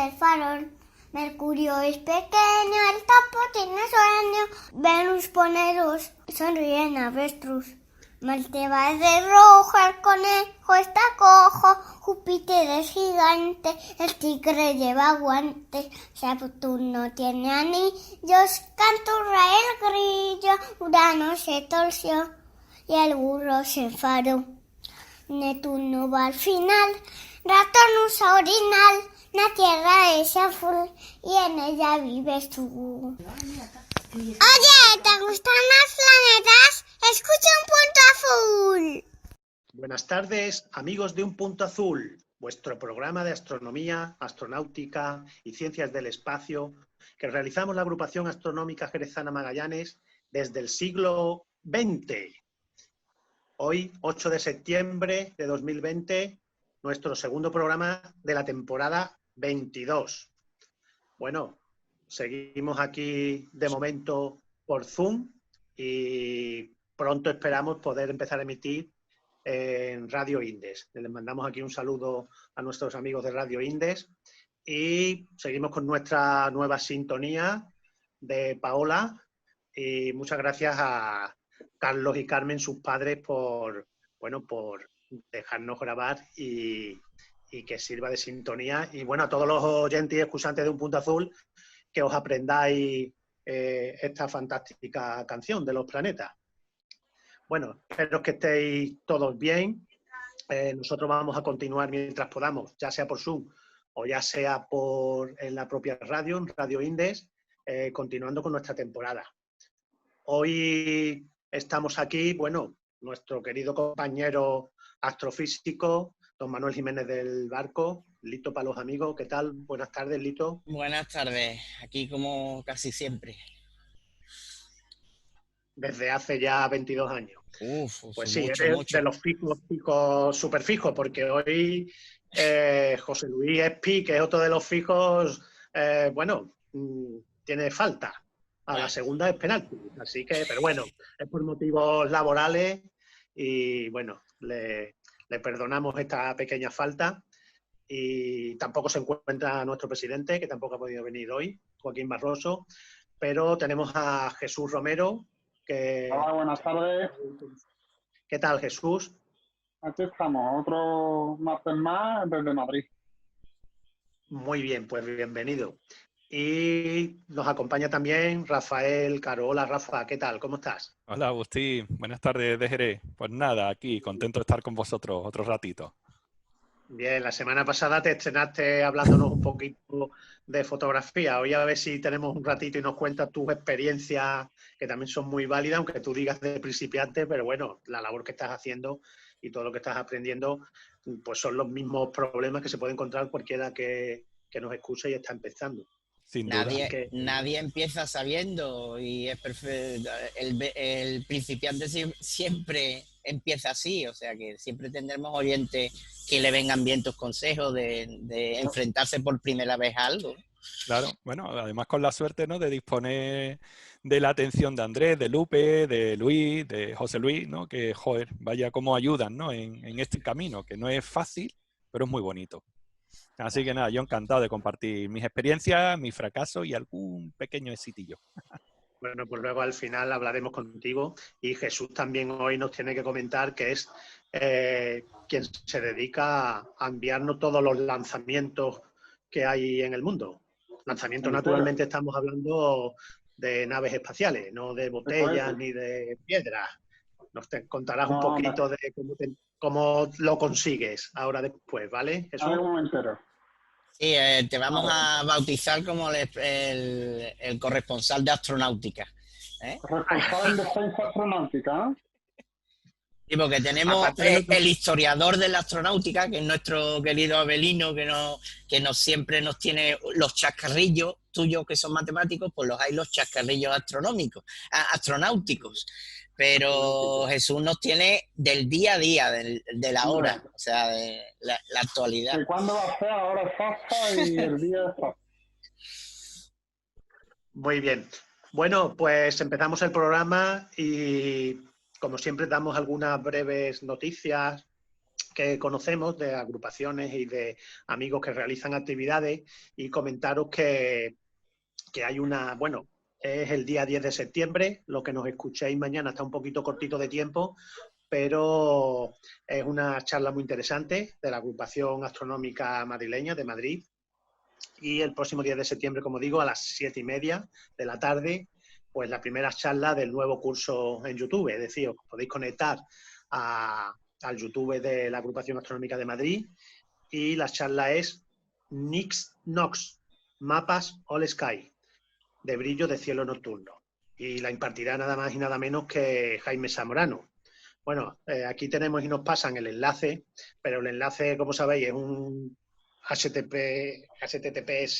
el farol. Mercurio es pequeño, el topo tiene sueño. Venus pone luz, sonríe en avestruz. Marte va de rojo, el conejo está cojo. Júpiter es gigante, el tigre lleva guantes. Saturno tiene anillos, canturra el grillo. Urano se torció y el burro se enfadó. Neptuno va al final, ratón usa orinal. La Tierra es azul y en ella vives tú. Oye, ¿te gustan los planetas? Escucha Un Punto Azul. Buenas tardes, amigos de Un Punto Azul, vuestro programa de astronomía, astronáutica y ciencias del espacio que realizamos la agrupación astronómica jerezana Magallanes desde el siglo XX. Hoy, 8 de septiembre de 2020, nuestro segundo programa de la temporada 22. Bueno, seguimos aquí de momento por Zoom y pronto esperamos poder empezar a emitir en Radio Indes. Les mandamos aquí un saludo a nuestros amigos de Radio Indes y seguimos con nuestra nueva sintonía de Paola y muchas gracias a Carlos y Carmen, sus padres, por dejarnos grabar y que sirva de sintonía. Y bueno, a todos los oyentes y escuchantes de Un Punto Azul, que os aprendáis esta fantástica canción de los planetas. Bueno, espero que estéis todos bien. Nosotros vamos a continuar mientras podamos, ya sea por Zoom o ya sea en la propia radio, en Radio Indes, continuando con nuestra temporada. Hoy estamos aquí, bueno, nuestro querido compañero astrofísico, don Manuel Jiménez del Barco, Lito para los amigos. ¿Qué tal? Buenas tardes, Lito. Buenas tardes, aquí como casi siempre. Desde hace ya 22 años. Pues sí, mucho, eres mucho. de los fijos, súper fijos, porque hoy José Luis Espi, que es otro de los fijos, tiene falta. A la segunda es penalti, así que, pero bueno, es por motivos laborales y bueno, le perdonamos esta pequeña falta. Y tampoco se encuentra nuestro presidente, que tampoco ha podido venir hoy, Joaquín Barroso, pero tenemos a Jesús Romero, que... Hola, buenas tardes. ¿Qué tal, Jesús? Aquí estamos, otro martes más desde Madrid. Muy bien, pues bienvenido. Y nos acompaña también Rafael Caro. Hola, Rafa, ¿qué tal? ¿Cómo estás? Hola, Agustín. Buenas tardes de Jerez. Pues nada, aquí, contento de estar con vosotros otro ratito. Bien, la semana pasada te estrenaste hablándonos un poquito de fotografía. Hoy a ver si tenemos un ratito y nos cuentas tus experiencias, que también son muy válidas, aunque tú digas de principiante, pero bueno, la labor que estás haciendo y todo lo que estás aprendiendo, pues son los mismos problemas que se puede encontrar cualquiera que nos escuche y está empezando. Sin duda. Nadie empieza sabiendo y es perfecto. El principiante siempre empieza así, o sea que siempre tendremos oyentes que le vengan bien tus consejos de enfrentarse por primera vez a algo. Claro, bueno, además con la suerte, ¿no?, de disponer de la atención de Andrés, de Lupe, de Luis, de José Luis, ¿no? Que, joder, vaya cómo ayudan, ¿no?, en este camino, que no es fácil, pero es muy bonito. Así que nada, yo encantado de compartir mis experiencias, mis fracasos y algún pequeño exitillo. Bueno, pues luego al final hablaremos contigo y Jesús también hoy nos tiene que comentar que es quien se dedica a enviarnos todos los lanzamientos que hay en el mundo. Lanzamientos, naturalmente, estamos hablando de naves espaciales, no de botellas ni de piedras. Nos contarás un poquito de cómo lo consigues ahora después, ¿vale, Jesús? Sí, te vamos a bautizar como el corresponsal de astronáutica. Corresponsal de defensa astronáutica, Sí, porque tenemos el historiador de la astronáutica, que es nuestro querido Abelino, que siempre nos tiene los chascarrillos tuyos que son matemáticos, pues hay los chascarrillos astronáuticos. Pero Jesús nos tiene del día a día, de la hora, o sea, de la actualidad. ¿De cuándo va a ser? Ahora exacta y el día exacto. Muy bien. Bueno, pues empezamos el programa y, como siempre, damos algunas breves noticias que conocemos, de agrupaciones y de amigos que realizan actividades, y comentaros que hay una, bueno, es el día 10 de septiembre, lo que nos escuchéis mañana está un poquito cortito de tiempo, pero es una charla muy interesante de la Agrupación Astronómica Madrileña de Madrid, y el próximo 10 de septiembre, como digo, a las 7:30 de la tarde, pues la primera charla del nuevo curso en YouTube, es decir, os podéis conectar al YouTube de la Agrupación Astronómica de Madrid, y la charla es NIX-NOX, Mapas All Sky, de brillo de cielo nocturno, y la impartirá nada más y nada menos que Jaime Zamorano. Bueno, aquí tenemos y nos pasan el enlace, pero el enlace, como sabéis, es un HTTPS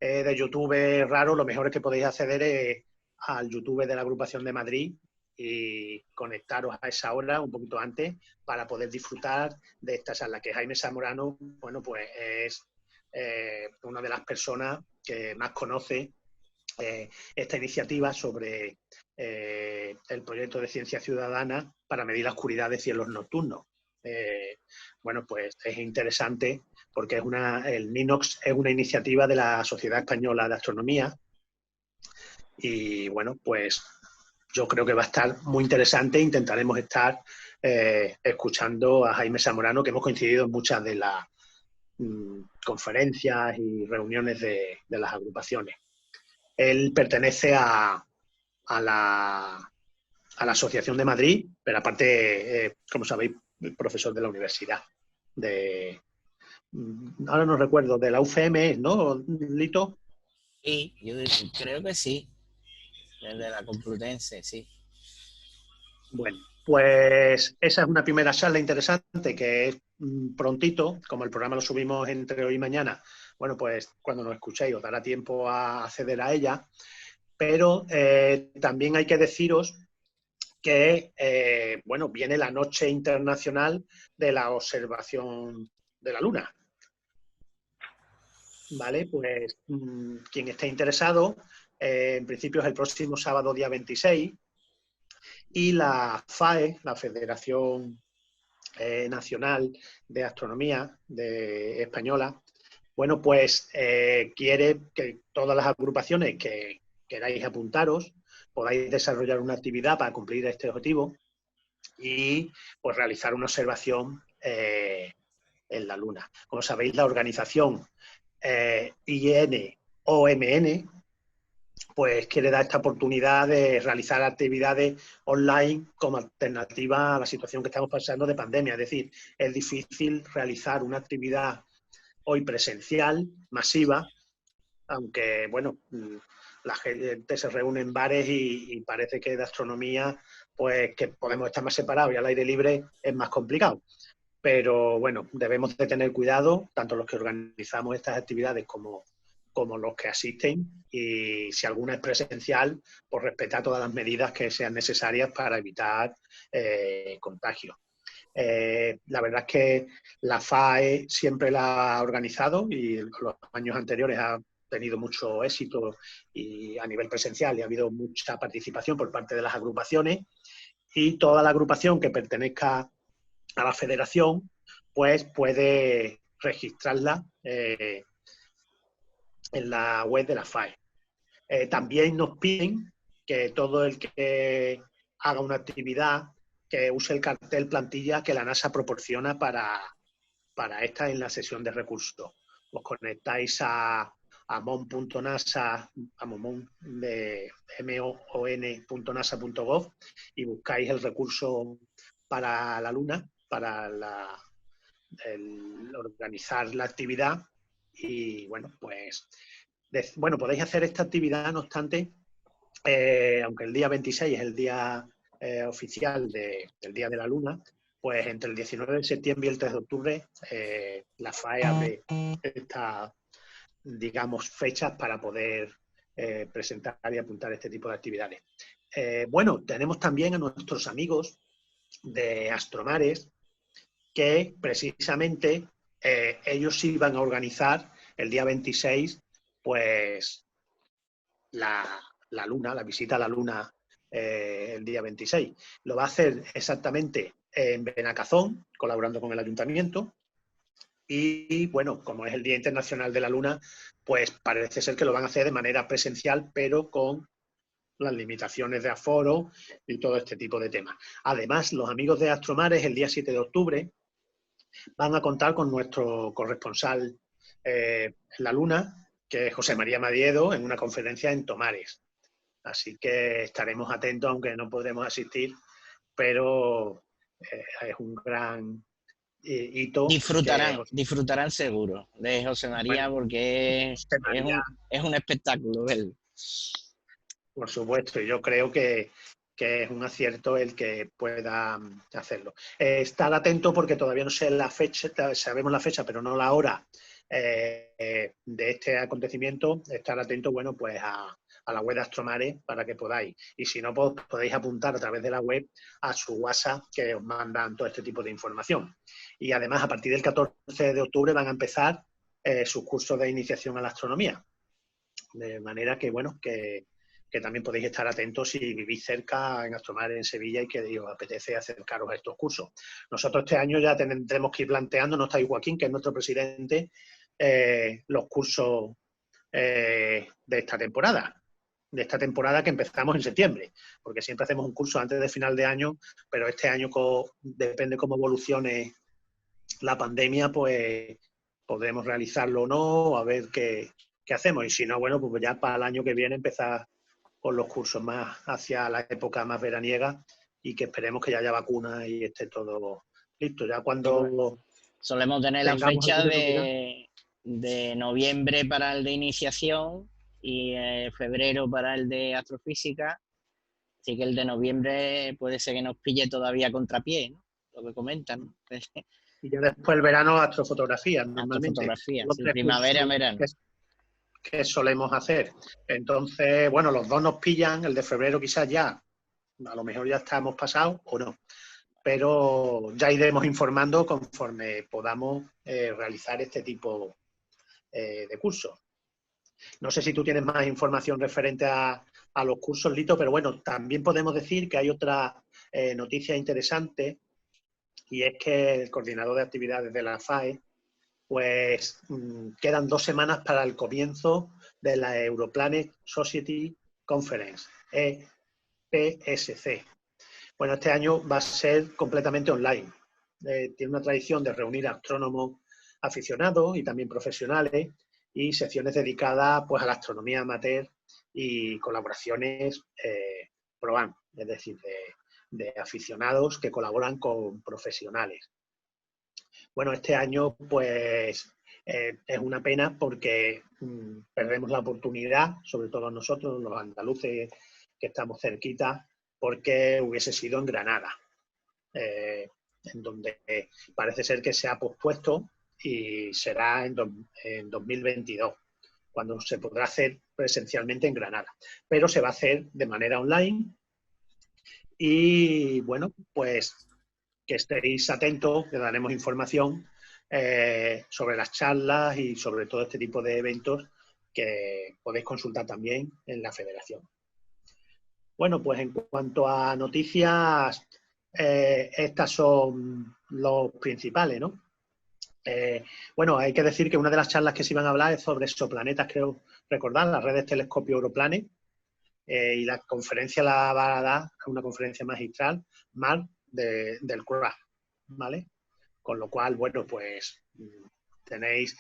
de YouTube raro. Lo mejor es que podéis acceder al YouTube de la Agrupación de Madrid y conectaros a esa hora un poquito antes para poder disfrutar de esta charla, que Jaime Zamorano, bueno, pues es una de las personas que más conoce esta iniciativa sobre el proyecto de ciencia ciudadana para medir la oscuridad de cielos nocturnos. Bueno, pues es interesante porque el NINOX es una iniciativa de la Sociedad Española de Astronomía, y bueno, pues yo creo que va a estar muy interesante. Intentaremos estar escuchando a Jaime Zamorano, que hemos coincidido en muchas de las conferencias y reuniones de las agrupaciones. Él pertenece a la Asociación de Madrid, pero aparte, como sabéis, profesor de la universidad. Ahora no recuerdo, de la UCM, ¿no, Lito? Sí, yo creo que sí, desde la Complutense, sí. Bueno, pues esa es una primera charla interesante, que es prontito, como el programa lo subimos entre hoy y mañana. Bueno, pues cuando nos escuchéis os dará tiempo a acceder a ella, pero también hay que deciros que, bueno, viene la Noche Internacional de la Observación de la Luna. Vale, pues quien esté interesado, en principio es el próximo sábado, día 26, y la FAE, la Federación Nacional de Astronomía Española, bueno, pues quiere que todas las agrupaciones que queráis apuntaros podáis desarrollar una actividad para cumplir este objetivo y pues realizar una observación en la Luna. Como sabéis, la organización INOMN pues quiere dar esta oportunidad de realizar actividades online como alternativa a la situación que estamos pasando de pandemia. Es decir, es difícil realizar una actividad hoy presencial, masiva, aunque, bueno, la gente se reúne en bares y parece que de astronomía, pues que podemos estar más separados y al aire libre es más complicado. Pero, bueno, debemos de tener cuidado, tanto los que organizamos estas actividades como los que asisten, y si alguna es presencial, pues respetar todas las medidas que sean necesarias para evitar contagios. La verdad es que la FAE siempre la ha organizado y los años anteriores ha tenido mucho éxito y a nivel presencial, y ha habido mucha participación por parte de las agrupaciones, y toda la agrupación que pertenezca a la federación pues puede registrarla en la web de la FAE. También nos piden que todo el que haga una actividad que use el cartel plantilla que la NASA proporciona para esta en la sesión de recursos. Os conectáis a mon.nasa, a mon.nasa.gov, y buscáis el recurso para la Luna, para organizar la actividad. Y bueno, pues podéis hacer esta actividad, no obstante, aunque el día 26 es el día oficial del Día de la Luna, pues entre el 19 de septiembre y el 3 de octubre la FAE abre estas, digamos, fechas para poder presentar y apuntar este tipo de actividades. Bueno, tenemos también a nuestros amigos de Astromares, que precisamente ellos iban a organizar el día 26, pues la Luna, la visita a la Luna el día 26. Lo va a hacer exactamente en Benacazón, colaborando con el ayuntamiento. Y bueno, como es el Día Internacional de la Luna, pues parece ser que lo van a hacer de manera presencial, pero con las limitaciones de aforo y todo este tipo de temas. Además, los amigos de Astromares, el día 7 de octubre, van a contar con nuestro corresponsal en la Luna, que es José María Madiedo, en una conferencia en Tomares. Así que estaremos atentos, aunque no podremos asistir, pero es un gran hito. Disfrutarán seguro de José María, bueno, porque José María, es un espectáculo verlo. Por supuesto, y yo creo que es un acierto el que pueda hacerlo. Estar atento porque todavía no sé la fecha, sabemos la fecha, pero no la hora de este acontecimiento. Estar atento, bueno, pues a la web de Astromares para que podáis. Y si no, pues podéis apuntar a través de la web a su WhatsApp, que os mandan todo este tipo de información. Y además, a partir del 14 de octubre van a empezar sus cursos de iniciación a la astronomía. De manera que, bueno, que también podéis estar atentos si vivís cerca en Astromares, en Sevilla, y que os apetece acercaros a estos cursos. Nosotros este año ya tendremos que ir planteando, no está ahí Joaquín, que es nuestro presidente, los cursos de esta temporada que empezamos en septiembre, porque siempre hacemos un curso antes de final de año, pero este año depende cómo evolucione la pandemia, pues podremos realizarlo o no, a ver qué hacemos. Y si no, bueno, pues ya para el año que viene empezar con los cursos más hacia la época más veraniega, y que esperemos que ya haya vacunas y esté todo listo. Ya cuando solemos tener la fecha novedad, de noviembre para el de iniciación y febrero para el de astrofísica, así que el de noviembre puede ser que nos pille todavía a contrapié, ¿no? Lo que comentan. Y ya después el verano, astrofotografía, normalmente. Astrofotografía, sí, primavera, verano. Que solemos hacer. Entonces, bueno, los dos nos pillan, el de febrero quizás ya, a lo mejor ya estamos pasados o no, pero ya iremos informando conforme podamos realizar este tipo de cursos. No sé si tú tienes más información referente a los cursos, Lito, pero bueno, también podemos decir que hay otra noticia interesante, y es que el coordinador de actividades de la FAE, pues quedan 2 semanas para el comienzo de la Europlanet Society Conference, EPSC. Bueno, este año va a ser completamente online. Tiene una tradición de reunir astrónomos aficionados y también profesionales, y secciones dedicadas pues a la astronomía amateur y colaboraciones pro-am, es decir, de aficionados que colaboran con profesionales. Bueno, este año pues es una pena porque perdemos la oportunidad, sobre todo nosotros, los andaluces que estamos cerquita, porque hubiese sido en Granada, en donde parece ser que se ha pospuesto y será en 2022, cuando se podrá hacer presencialmente en Granada. Pero se va a hacer de manera online y, bueno, pues que estéis atentos, que daremos información sobre las charlas y sobre todo este tipo de eventos que podéis consultar también en la federación. Bueno, pues en cuanto a noticias, estas son los principales, ¿no? Bueno, hay que decir que una de las charlas que se iban a hablar es sobre exoplanetas, creo recordar, las redes Telescopio Europlanet, y la conferencia la va a dar, una conferencia magistral, Marc del CRA, ¿vale? Con lo cual, bueno, pues tenéis,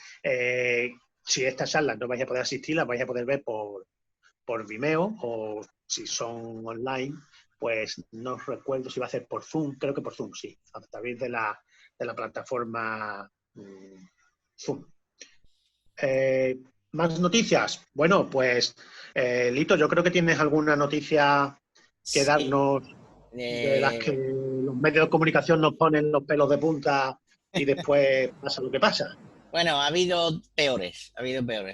si estas charlas no vais a poder asistir, las vais a poder ver por Vimeo, o si son online, pues no recuerdo si va a ser por Zoom, creo que por Zoom, sí, a través de la plataforma Zoom. ¿Más noticias? Bueno, pues Lito, yo creo que tienes alguna noticia que darnos, de las que los medios de comunicación nos ponen los pelos de punta y después pasa lo que pasa. Bueno, ha habido peores,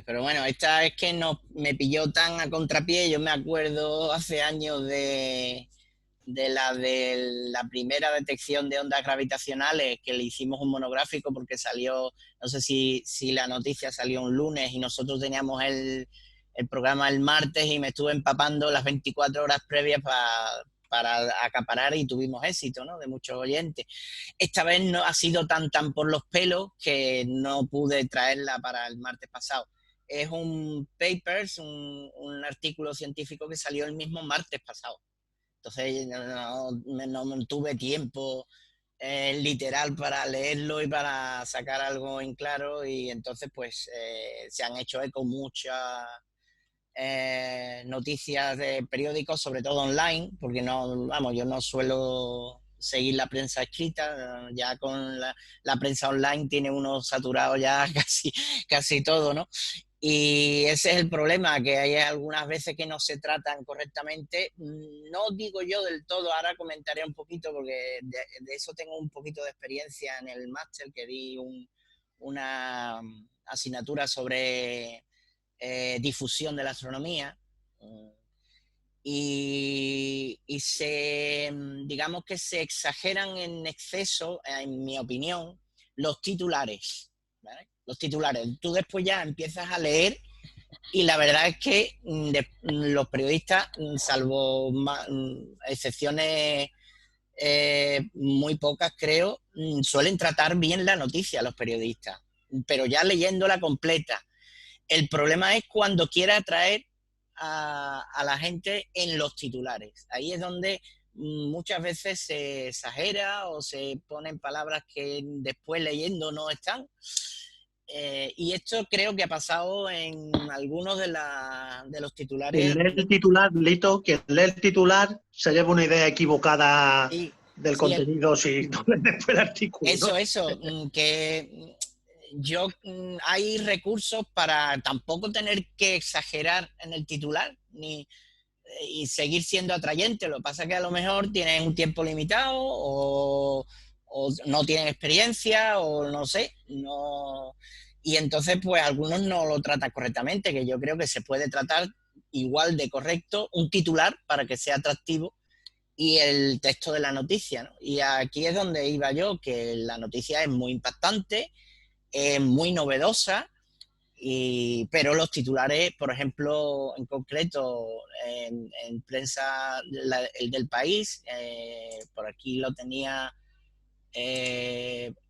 pero bueno, esta es que me pilló tan a contrapié. Yo me acuerdo hace años de la primera detección de ondas gravitacionales, que le hicimos un monográfico porque salió, no sé si la noticia salió un lunes y nosotros teníamos el programa el martes, y me estuve empapando las 24 horas previas para acaparar y tuvimos éxito, ¿no? De muchos oyentes. Esta vez no ha sido tan por los pelos que no pude traerla para el martes pasado. Es un un artículo científico que salió el mismo martes pasado. Entonces no tuve tiempo literal para leerlo y para sacar algo en claro, y entonces pues se han hecho eco muchas noticias de periódicos, sobre todo online, porque yo no suelo seguir la prensa escrita, ya con la prensa online tiene uno saturado ya casi todo, ¿no? Y ese es el problema, que hay algunas veces que no se tratan correctamente. No digo yo del todo, ahora comentaré un poquito, porque de eso tengo un poquito de experiencia en el máster, que di una asignatura sobre difusión de la astronomía. Y digamos que se exageran en exceso, en mi opinión, los titulares, ¿vale? Los titulares. Tú después ya empiezas a leer y la verdad es que los periodistas, salvo excepciones muy pocas, creo, suelen tratar bien la noticia los periodistas, pero ya leyéndola completa. El problema es cuando quiere atraer a la gente en los titulares. Ahí es donde muchas veces se exagera o se ponen palabras que después leyendo no están. Y esto creo que ha pasado en algunos de los titulares. Quien lee el titular, Lito, quien lee el titular se lleva una idea equivocada del contenido si no lee después el artículo, ¿no? Eso, que hay recursos para tampoco tener que exagerar en el titular y seguir siendo atrayente. Lo que pasa es que a lo mejor tienen un tiempo limitado o no tienen experiencia o no sé, y entonces pues algunos no lo tratan correctamente, que yo creo que se puede tratar igual de correcto un titular para que sea atractivo y el texto de la noticia, ¿no? Y aquí es donde iba yo, que la noticia es muy impactante, es muy novedosa, pero los titulares, por ejemplo, en concreto en prensa, el del País, por aquí lo tenía,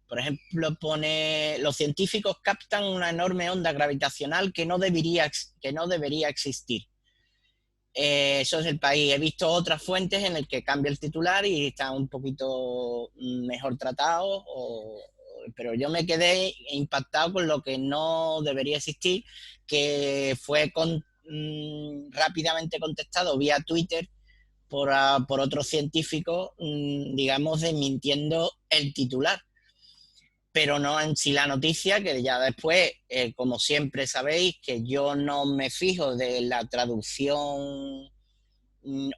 por ejemplo, pone: los científicos captan una enorme onda gravitacional que no debería existir. Eso es el País. He visto otras fuentes en las que cambia el titular y están un poquito mejor tratados, pero yo me quedé impactado con lo que no debería existir, que fue rápidamente contestado vía Twitter por otros científicos, digamos, desmintiendo el titular, pero no en sí la noticia, que ya después, como siempre sabéis, que yo no me fijo de la traducción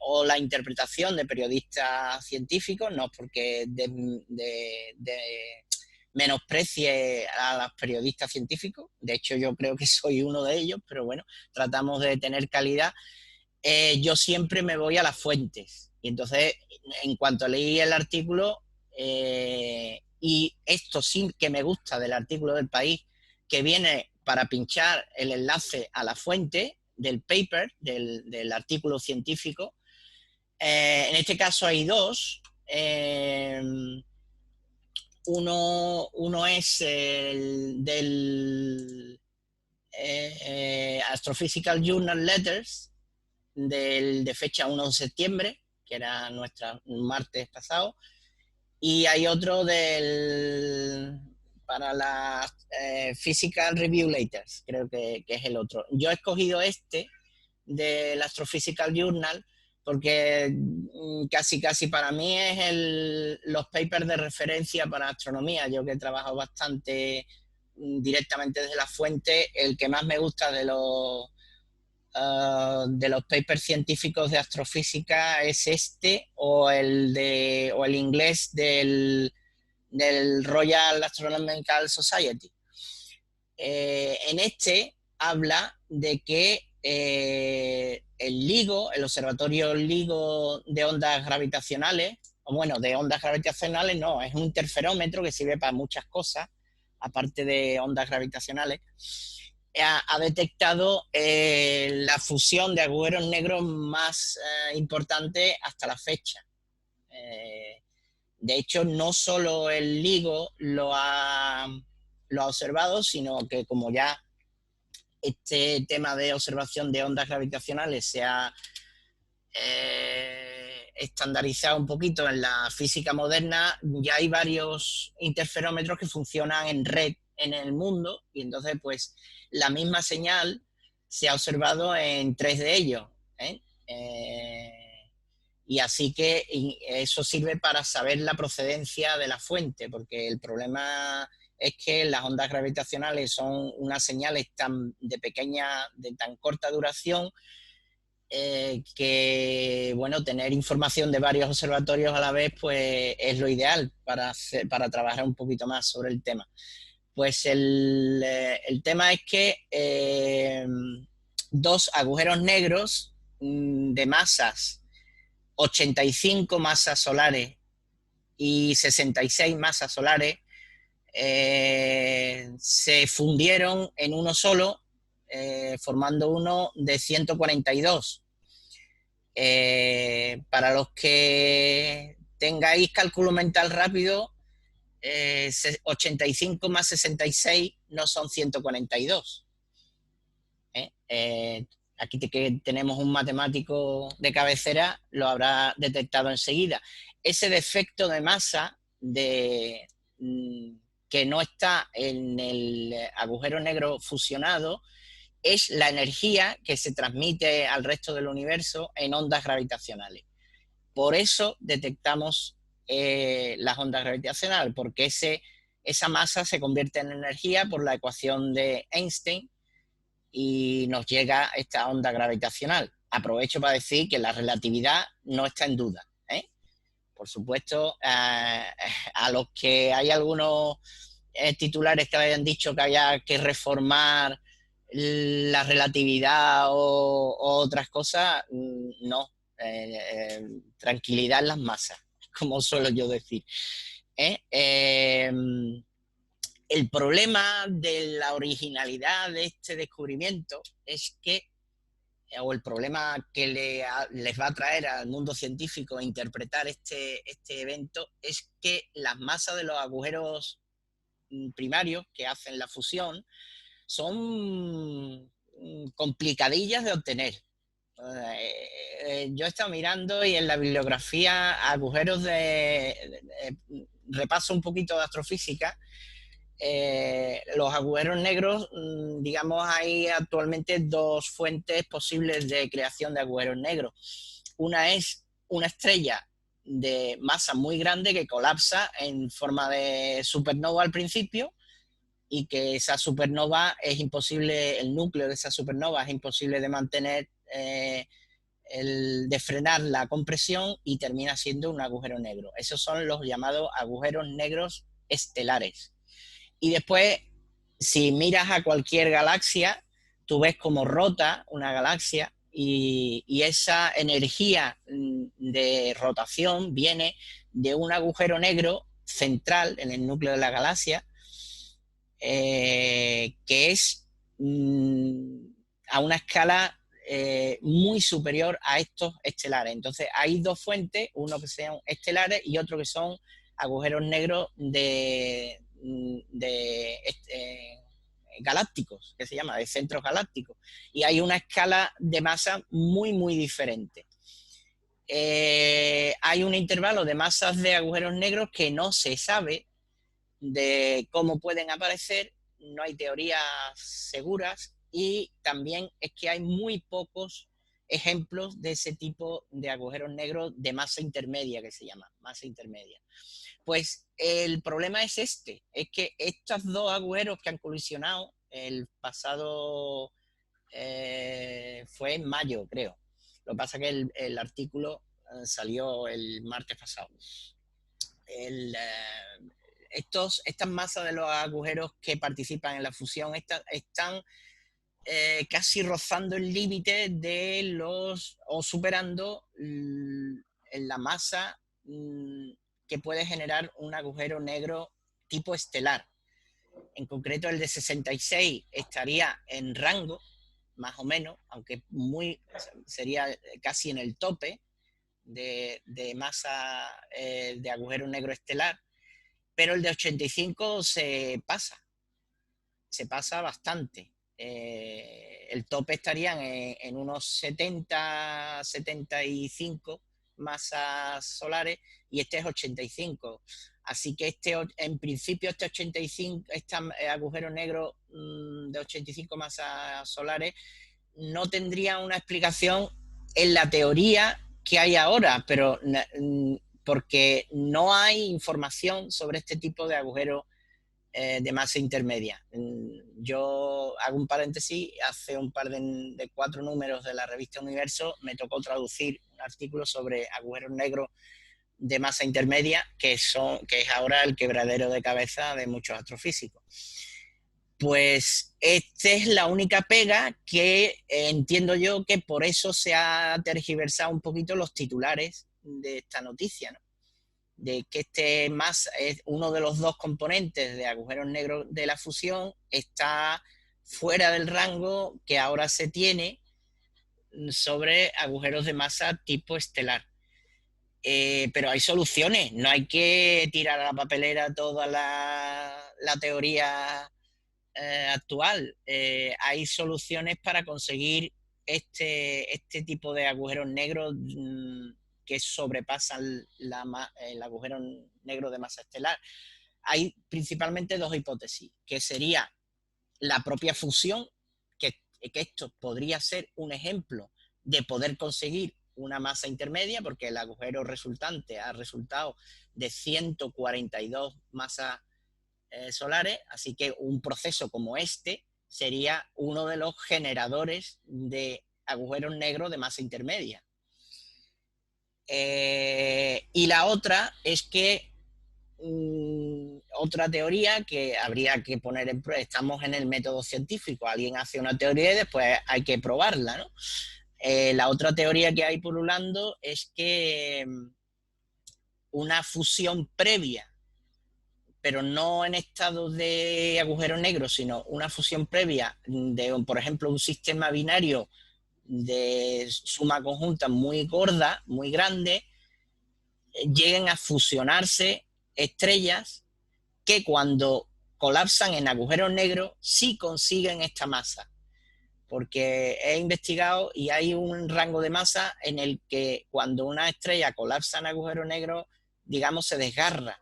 o la interpretación de periodistas científicos, no porque menosprecie a los periodistas científicos. De hecho, yo creo que soy uno de ellos, pero bueno, tratamos de tener calidad. Yo siempre me voy a las fuentes. Y entonces, en cuanto leí el artículo, y esto sí que me gusta del artículo del País, que viene para pinchar el enlace a la fuente del paper, del artículo científico. En este caso hay dos. Uno es el del Astrophysical Journal Letters, de fecha 1 de septiembre, que era nuestro martes pasado, y hay otro para la Physical Review Letters, creo que es el otro. Yo he escogido este del Astrophysical Journal porque casi para mí es los papers de referencia para astronomía. Yo que he trabajado bastante directamente desde la fuente, el que más me gusta de los papers científicos de astrofísica es este, o el inglés del Royal Astronomical Society. En este habla de que el LIGO, el Observatorio LIGO de ondas gravitacionales, o bueno, de ondas gravitacionales no, es un interferómetro que sirve para muchas cosas, aparte de ondas gravitacionales, ha detectado la fusión de agujeros negros más importante hasta la fecha. De hecho, no solo el LIGO lo ha observado, sino que como ya este tema de observación de ondas gravitacionales se ha estandarizado un poquito en la física moderna, ya hay varios interferómetros que funcionan en red en el mundo, y entonces pues la misma señal se ha observado en 3 de ellos, ¿eh? Y así que eso sirve para saber la procedencia de la fuente, porque el problema es que las ondas gravitacionales son unas señales de tan corta duración, que, bueno, tener información de varios observatorios a la vez, pues es lo ideal para trabajar un poquito más sobre el tema. Pues el tema es que dos agujeros negros de masas 85 masas solares y 66 masas solares se fundieron en uno solo, formando uno de 142. Para los que tengáis cálculo mental rápido, 85 más 66 no son 142. Aquí que tenemos un matemático de cabecera, lo habrá detectado enseguida. Ese defecto de masa que no está en el agujero negro fusionado es la energía que se transmite al resto del universo en ondas gravitacionales. Por eso detectamos las ondas gravitacionales, porque esa masa se convierte en energía por la ecuación de Einstein y nos llega esta onda gravitacional. Aprovecho para decir que la relatividad no está en duda, ¿eh? Por supuesto, a los que hay algunos titulares que hayan dicho que haya que reformar la relatividad o otras cosas, no. Tranquilidad en las masas, como suelo yo decir. El problema de la originalidad de este descubrimiento es que, o el problema que les va a traer al mundo científico interpretar este evento, es que las masas de los agujeros primarios que hacen la fusión son complicadillas de obtener. Yo he estado mirando y en la bibliografía agujeros repaso un poquito de astrofísica. Los agujeros negros, digamos, hay actualmente dos fuentes posibles de creación de agujeros negros. Una es una estrella de masa muy grande que colapsa en forma de supernova al principio, y que esa supernova es imposible, el núcleo de esa supernova es imposible de mantener, de frenar la compresión, y termina siendo un agujero negro. Esos son los llamados agujeros negros estelares. Y después, si miras a cualquier galaxia, tú ves cómo rota una galaxia, y esa energía de rotación viene de un agujero negro central en el núcleo de la galaxia, que es a una escala muy superior a estos estelares. Entonces hay dos fuentes, uno que sean estelares y otro que son agujeros negros galácticos, que se llama, de centros galácticos, y hay una escala de masa muy, muy diferente. Hay un intervalo de masas de agujeros negros que no se sabe de cómo pueden aparecer, no hay teorías seguras, y también es que hay muy pocos ejemplos de ese tipo de agujeros negros de masa intermedia, que se llama masa intermedia. Pues el problema es es que estos dos agujeros que han colisionado el pasado, fue en mayo, creo. Lo que pasa es que el artículo salió el martes pasado. Estas masas de los agujeros que participan en la fusión están casi rozando el límite de o superando la masa que puede generar un agujero negro tipo estelar. en concreto el de 66 estaría en rango, más o menos, aunque sería casi en el tope de masa de agujero negro estelar, pero el de 85 se pasa bastante. El tope estarían en unos 70, 75 masas solares y este es 85. Así que en principio este 85, este agujero negro de 85 masas solares no tendría una explicación en la teoría que hay ahora, pero porque no hay información sobre este tipo de agujero de masa intermedia. Yo hago un paréntesis, hace un par de 4 números de la revista Universo me tocó traducir un artículo sobre agujeros negros de masa intermedia, que es ahora el quebradero de cabeza de muchos astrofísicos. Pues esta es la única pega que entiendo yo que por eso se ha tergiversado un poquito los titulares de esta noticia, ¿no? De que es uno de los 2 componentes de agujeros negros de la fusión, está fuera del rango que ahora se tiene sobre agujeros de masa tipo estelar. Pero hay soluciones, no hay que tirar a la papelera toda la teoría actual. Hay soluciones para conseguir este tipo de agujeros negros que sobrepasan el agujero negro de masa estelar. Hay principalmente 2 hipótesis, que sería la propia fusión, que esto podría ser un ejemplo de poder conseguir una masa intermedia, porque el agujero resultante ha resultado de 142 masas solares, así que un proceso como este sería uno de los generadores de agujeros negros de masa intermedia. Y la otra es que otra teoría que habría que poner en prueba, estamos en el método científico, alguien hace una teoría y después hay que probarla, ¿no? La otra teoría que hay pululando es que una fusión previa, pero no en estado de agujero negro, sino una fusión previa de, por ejemplo, un sistema binario de suma conjunta muy gorda, muy grande, lleguen a fusionarse estrellas que cuando colapsan en agujeros negros sí consiguen esta masa. Porque he investigado y hay un rango de masa en el que cuando una estrella colapsa en agujero negro, digamos, se desgarra.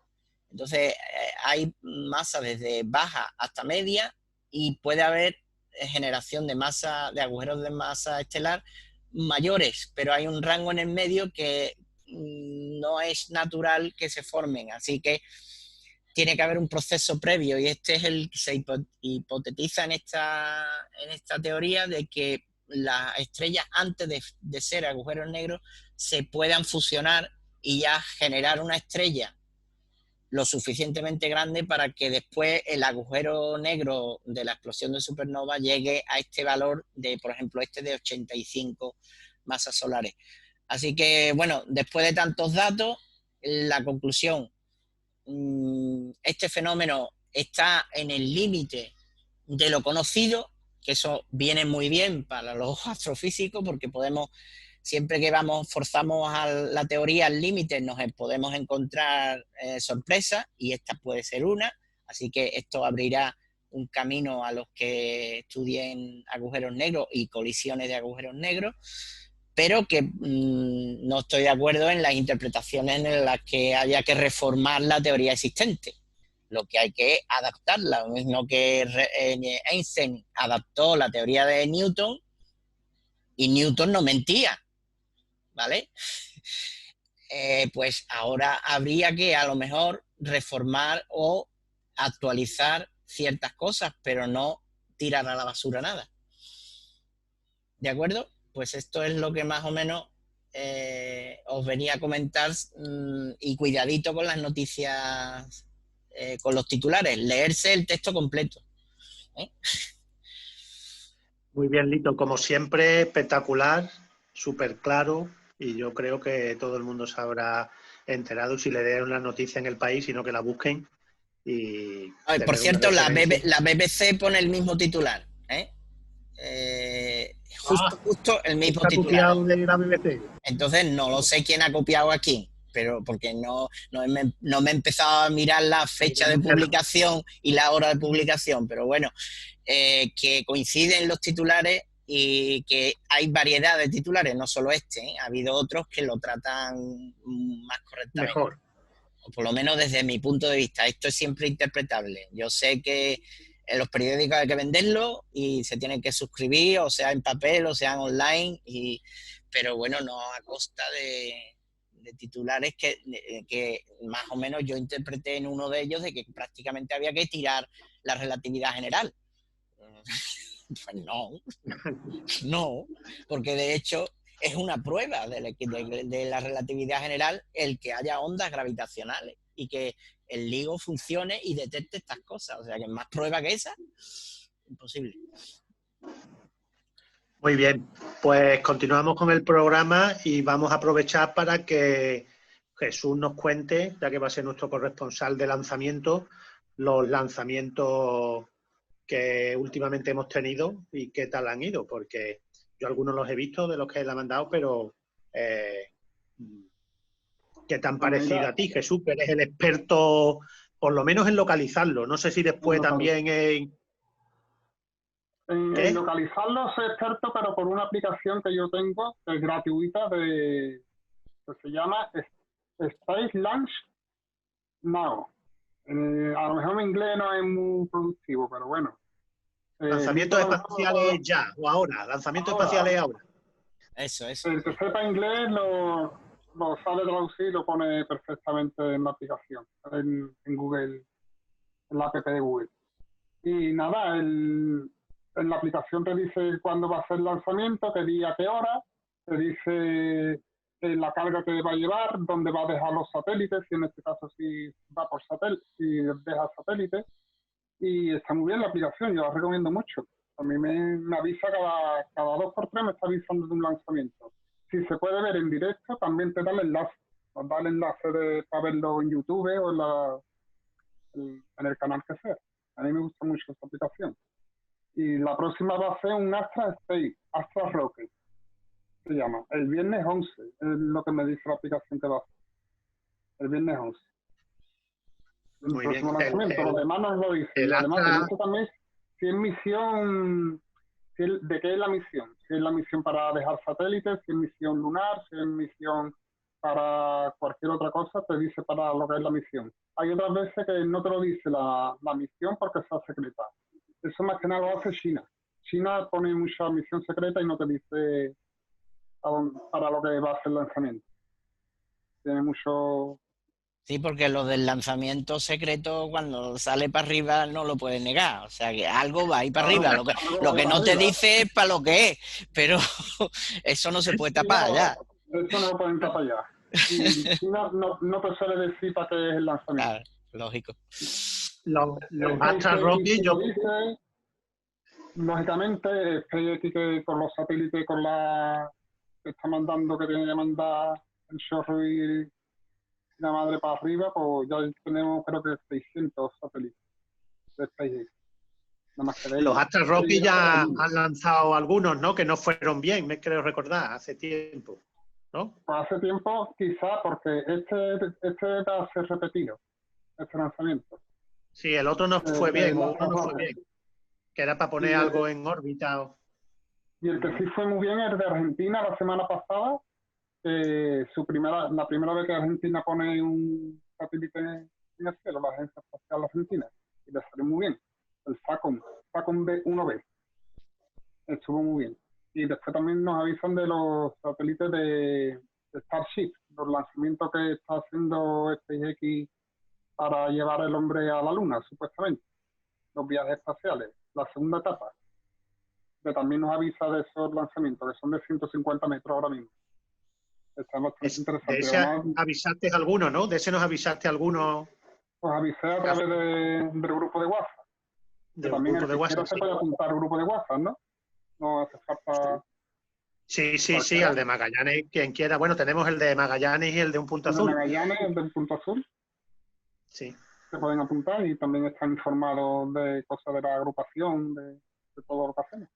Entonces hay masa desde baja hasta media y puede haber generación de masa, de agujeros de masa estelar mayores, pero hay un rango en el medio que no es natural que se formen. Así que tiene que haber un proceso previo y este es el que se hipotetiza en esta teoría, de que las estrellas antes de ser agujeros negros se puedan fusionar y ya generar una estrella lo suficientemente grande para que después el agujero negro de la explosión de supernova llegue a este valor de, por ejemplo, de 85 masas solares. Así que, bueno, después de tantos datos, la conclusión: este fenómeno está en el límite de lo conocido, que eso viene muy bien para los astrofísicos, porque podemos, siempre que forzamos a la teoría al límite, nos podemos encontrar sorpresas, y esta puede ser una. Así que esto abrirá un camino a los que estudien agujeros negros y colisiones de agujeros negros, pero que no estoy de acuerdo en las interpretaciones en las que haya que reformar la teoría existente. Lo que hay que adaptarla, lo mismo que Einstein adaptó la teoría de Newton y Newton no mentía, ¿vale? Pues ahora habría que a lo mejor reformar o actualizar ciertas cosas, pero no tirar a la basura nada. ¿De acuerdo? Pues esto es lo que más o menos os venía a comentar, y cuidadito con las noticias, con los titulares, leerse el texto completo. Muy bien, Lito, como siempre, espectacular, súper claro, y yo creo que todo el mundo se habrá enterado si le dieron la noticia en El País, sino que la busquen Ay, tener por una cierto, referencia. la BBC pone el mismo titular, ¿eh? Justo el mismo Está titular. copiado de la BBC. Entonces no lo sé quién ha copiado a quién, pero porque no me he empezado a mirar la fecha de publicación y la hora de publicación, pero bueno, que coinciden los titulares y que hay variedad de titulares, no solo este, ¿eh? Ha habido otros que lo tratan más correctamente. Mejor. O por lo menos desde mi punto de vista. Esto es siempre interpretable. Yo sé que en los periódicos hay que venderlo y se tienen que suscribir, o sea en papel, o sea online, pero bueno, no a costa de titulares que más o menos yo interpreté en uno de ellos de que prácticamente había que tirar la relatividad general. Pues no, porque de hecho es una prueba de la relatividad general el que haya ondas gravitacionales y que el LIGO funcione y detecte estas cosas. O sea, que más prueba que esa, imposible. Muy bien, pues continuamos con el programa y vamos a aprovechar para que Jesús nos cuente, ya que va a ser nuestro corresponsal de lanzamiento, los lanzamientos que últimamente hemos tenido y qué tal han ido, porque yo algunos los he visto de los que él ha mandado, pero ¿qué te han parecido a ti, Jesús? Que eres el experto, por lo menos en localizarlo. No sé si después también en localizarlo soy experto, pero por una aplicación que yo tengo, que es gratuita, que se llama Space Launch Now. A lo mejor mi inglés no es muy productivo, pero bueno. Lanzamientos espaciales ya, o ahora. Lanzamientos espaciales ahora. Eso. El que sepa inglés lo sabe traducir y lo pone perfectamente en la aplicación, en Google, en la app de Google. Y nada, en la aplicación te dice cuándo va a ser el lanzamiento, qué día, qué hora, te dice la carga que va a llevar, dónde va a dejar los satélites, si en este caso si va por satélite, si deja satélites. Y está muy bien la aplicación, yo la recomiendo mucho. A mí me avisa cada 2 por 3, me está avisando de un lanzamiento. Si se puede ver en directo, también te da el enlace. Nos da el enlace para verlo en YouTube o en el canal que sea. A mí me gusta mucho esta aplicación. Y la próxima va a ser un Astra Space, Astra Rocket, se llama. El viernes 11 es lo que me dice la aplicación que va a hacer. El viernes 11. Muy el próximo lanzamiento. Los demás nos lo dicen. Además, te dice también si es misión, de qué es la misión. Si es la misión para dejar satélites, si es misión lunar, si es misión para cualquier otra cosa, te dice para lo que es la misión. Hay otras veces que no te lo dice la misión porque está secreta. Eso más que nada lo hace China. China pone mucha misión secreta y no te dice para lo que va a ser el lanzamiento. Tiene mucho... Sí, porque lo del lanzamiento secreto, cuando sale para arriba, no lo puedes negar. O sea, que algo va ahí para arriba. Lo que no te dice es para lo que es, pero eso no se puede tapar ya. Eso no lo pueden tapar ya. Y no te suele decir para qué es el lanzamiento. Claro, lógico. Los Astra Rocket, yo... Lógicamente, SpaceX que con los satélites, que está mandando, que tiene que mandar el chorro y la madre para arriba, pues ya tenemos creo que 600 satélites de SpaceX. Los Astra Rocket ya han lanzado algunos, ¿no? Que no fueron bien, me creo recordar, hace tiempo, ¿no? Pues hace tiempo, quizá, porque este va a ser repetido, este lanzamiento. Sí, el otro no fue bien, uno no fue bien, que era para poner algo en órbita. Y el que sí fue muy bien es el de Argentina la semana pasada. La primera vez que Argentina pone un satélite en el cielo, la Agencia Espacial Argentina, y le salió muy bien. El Falcon B1B estuvo muy bien. Y después también nos avisan de los satélites de Starship, los lanzamientos que está haciendo SpaceX para llevar el hombre a la Luna, supuestamente, los viajes espaciales, la segunda etapa, que también nos avisa de esos lanzamientos, que son de 150 metros ahora mismo. Está bastante interesante. De ese avisaste alguno, ¿no? De ese nos avisaste alguno. Pues avisé a través del grupo de WhatsApp. Que también el que quiera se puede apuntar al grupo de WhatsApp, ¿no? No hace falta... Sí, al de Magallanes, quien quiera. Bueno, tenemos el de Magallanes y el de Un Punto Azul. El de Magallanes, el de Un Punto Azul. Sí. se pueden apuntar y también están informados de cosas de la agrupación, de todo lo que hacemos.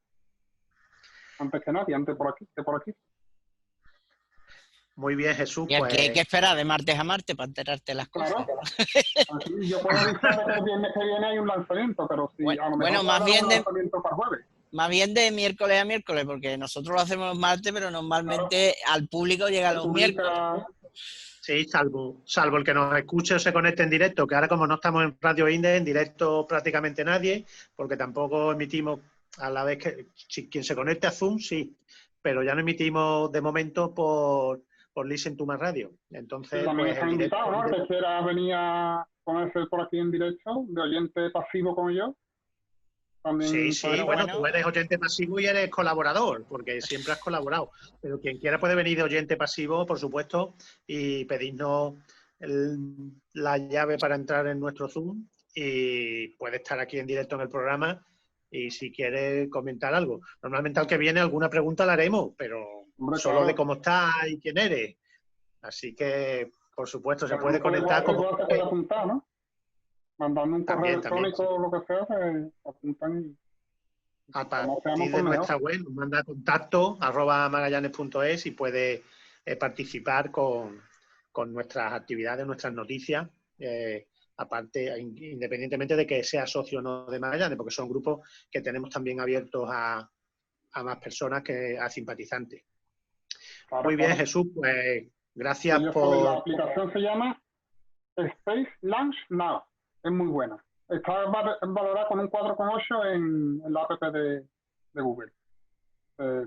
Antes que nadie, antes que por aquí. Muy bien, Jesús. Y aquí hay que Pues esperar de martes a martes para enterarte las cosas. Claro. Así yo puedo avisar de que el viernes que viene hay un lanzamiento, pero si Bueno, a lo mejor bueno, más habrá bien un de- lanzamiento para jueves. Más bien de miércoles a miércoles, porque nosotros lo hacemos los martes, pero normalmente al público llega los miércoles. sí, salvo el que nos escuche o se conecte en directo, que ahora como no estamos en Radio Inde, en directo prácticamente nadie, porque tampoco emitimos a la vez que quien se conecte a Zoom, sí, pero ya no emitimos de momento por Listen to My Radio. Entonces, Sí, también pues están el directo, invitados, ¿no? Que quiera venir a ponerse por aquí en directo, de oyente pasivo como yo. También sí, Pero bueno, bueno. tú eres oyente pasivo y eres colaborador, porque siempre has colaborado. Pero quien quiera puede venir de oyente pasivo, por supuesto, y pedirnos la llave para entrar en nuestro Zoom y puede estar aquí en directo en el programa y si quiere comentar algo. Normalmente al que viene alguna pregunta la haremos, pero Hombre, solo claro. de cómo estás y quién eres. Así que, por supuesto, se puede Igual- conectar como... igual se puede apuntar, ¿no? Mandando un correo También. electrónico o lo que sea, se apuntan y A como seamos, partir de pues mejor. nuestra web, nos manda contacto @magallanes.es y puede participar con nuestras actividades, nuestras noticias, aparte, independientemente de que sea socio o no de Magallanes, porque son grupos que tenemos también abiertos a más personas que a simpatizantes. Claro, Muy bien, claro. Jesús, pues gracias Pues ya sabéis, la por... aplicación se llama Space Launch Now. Es muy buena. Está valorada con un 4,8 en la app de Google.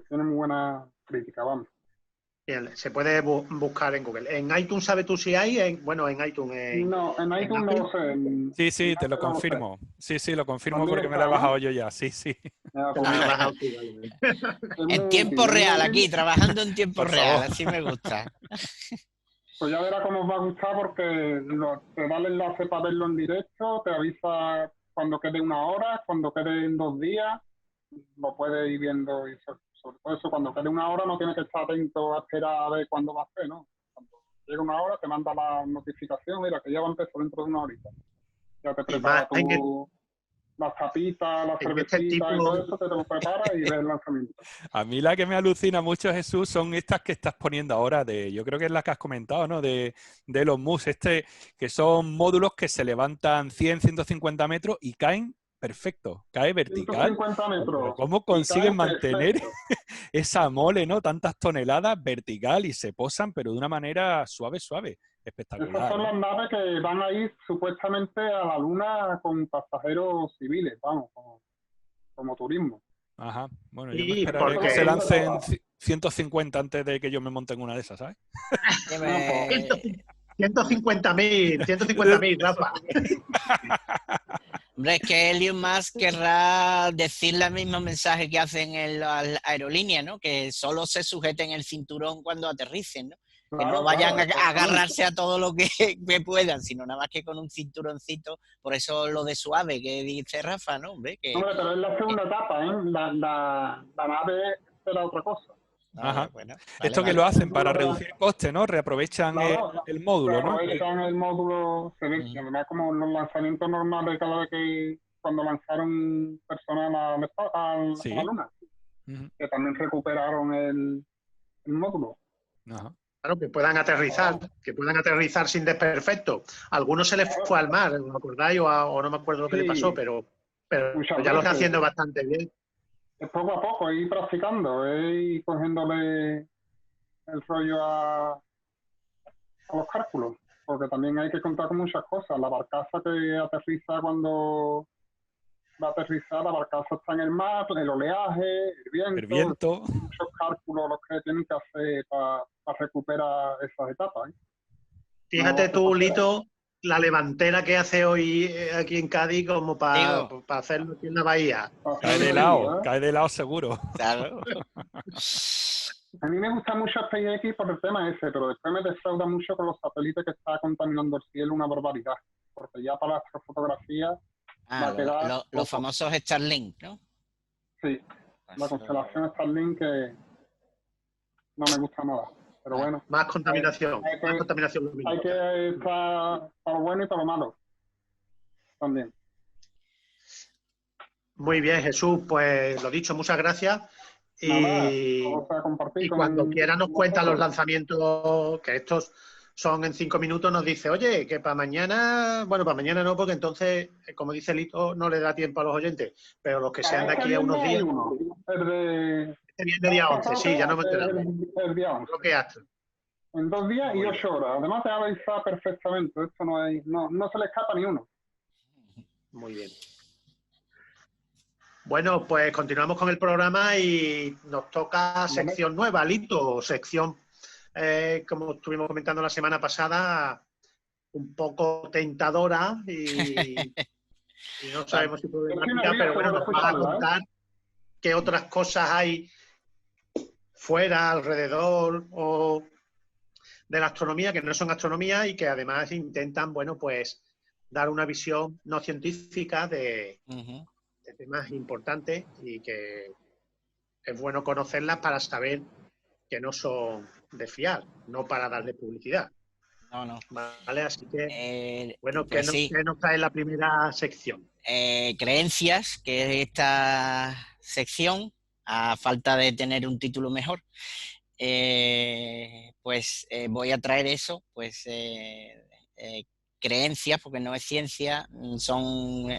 Tiene muy buena crítica, vamos. Bien, se puede buscar en Google. ¿En iTunes sabes tú si hay? Bueno, en iTunes, No, en iTunes no Apple. lo sé. Sí, te lo Apple no sé. confirmo. Sí, lo confirmo También porque me lo he está, ¿no? bajado yo ya. Sí. Ya, Te pues la has mira, bajado tú, vale. es muy En tiempo útil, es muy real, útil. aquí, trabajando en tiempo Por real, favor. así me gusta. Pues ya verás cómo os va a gustar porque te da el enlace para verlo en directo, te avisa cuando quede una hora, cuando quede en 2 días, lo puedes ir viendo y sobre todo eso, cuando quede una hora no tienes que estar atento a esperar a ver cuándo va a ser, ¿no? Cuando llega una hora te manda la notificación, mira que ya va a empezar dentro de una horita. Ya te prepara más las tapitas, las en este cervecitas y tipo- todo eso, te lo preparas y ves el lanzamiento. A mí la que me alucina mucho, Jesús, son estas que estás poniendo ahora, yo creo que es la que has comentado, ¿no? De los MUS, que son módulos que se levantan 100, 150 metros y caen perfecto, cae vertical. 150 metros. Pero ¿cómo y consiguen cae mantener perfecto. esa mole, ¿no? Tantas toneladas vertical y se posan, pero de una manera suave, Esas espectacular. son las naves que van a ir supuestamente a la Luna con pasajeros civiles, vamos, como turismo. Ajá. Bueno, Sí, yo me esperaré porque- que se lancen 150 antes de que yo me monte en una de esas, ¿sabes? Que me- 150.000, Rafa. Hombre, es que Elon Musk querrá decir el mismo mensaje que hacen en las aerolíneas, ¿no? Que solo se sujeten el cinturón cuando aterricen, ¿no? Que Claro, no vayan claro, a agarrarse a todo lo que puedan, sino nada más que con un cinturoncito. Por eso lo de suave que dice Rafa, ¿no? Hombre, que... Hombre, pero es la segunda etapa, ¿eh? La nave era otra cosa. Ajá. Bueno, Esto que vale. lo hacen para reducir costes, ¿no? Reaprovechan Claro, el módulo, ¿no? aprovechan el módulo, se ve, Ujú. además como los lanzamientos normales cada vez que cuando lanzaron personal Sí. a la Luna, Ujú. que también recuperaron el módulo. Ajá. Claro, que puedan aterrizar sin desperfecto. A algunos se les fue al mar, ¿os acordáis? O no me acuerdo lo que le Sí. pasó, pero Muchas ya lo está veces. haciendo bastante bien. Es poco a poco, ir practicando, ir cogiéndole el rollo a los cálculos, porque también hay que contar con muchas cosas. La barcaza que aterriza cuando va a aterrizar, la barcaza está en el mar, el oleaje, El viento. muchos cálculos los que tienen que hacer para recuperar esas etapas. Fíjate No, tú, no, Lito, la levantera que hace hoy aquí en Cádiz como para Digo. hacerlo aquí en la bahía. Cae de lado seguro. Claro. A mí me gusta mucho SpaceX por el tema ese, pero después me defrauda mucho con los satélites que está contaminando el cielo, una barbaridad. Porque ya para la astrofotografía va a quedar Los poco. famosos Starlink, ¿no? Sí, la constelación Starlink que no me gusta nada. Pero bueno, Más contaminación. Hay que- Más contaminación lumínica. hay que estar para lo bueno y para lo malo. también. Muy bien, Jesús, pues lo dicho, muchas gracias. Nada, Y, vamos a compartir y con cuando quiera nos cuenta los vosotros. lanzamientos, que estos son en 5 minutos, nos dice, oye, que para mañana, bueno, para mañana no, porque entonces, como dice Lito, no le da tiempo a los oyentes, pero los que sean de Este aquí a unos viernes hay días, uno, el de este viernes día 11, sí, 14 ya no me he es enterado. el día 11. Lo que hace. En 2 días y Muy 8 horas. Además se avisa perfectamente. Esto no se le escapa ni uno. Muy bien. Bueno, pues continuamos con el programa y nos toca sección nueva, Lito, sección, como estuvimos comentando la semana pasada, un poco tentadora y no sabemos si problemática, pero bueno, nos vas a contar qué otras cosas hay fuera, alrededor o de la astronomía, que no son astronomía y que además intentan, bueno, pues dar una visión no científica de temas importantes y que es bueno conocerlas para saber que no son de fiar, no para darle publicidad. No. ¿Vale? Así que, bueno, Pues sí. ¿qué nos trae la primera sección? Creencias, que es esta sección, a falta de tener un título mejor, voy a traer eso, creencias, porque no es ciencia, son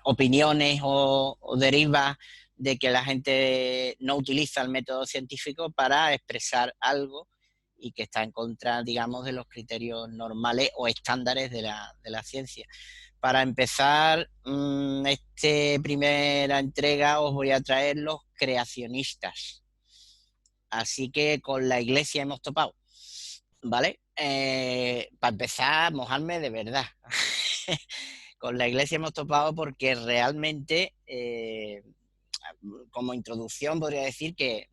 opiniones o derivas de que la gente no utiliza el método científico para expresar algo y que está en contra, digamos, de los criterios normales o estándares de la ciencia. Para empezar, esta primera entrega os voy a traer los creacionistas. Así que con la iglesia hemos topado, ¿vale? Para empezar, mojarme de verdad. Con la iglesia hemos topado porque realmente, como introducción, podría decir que,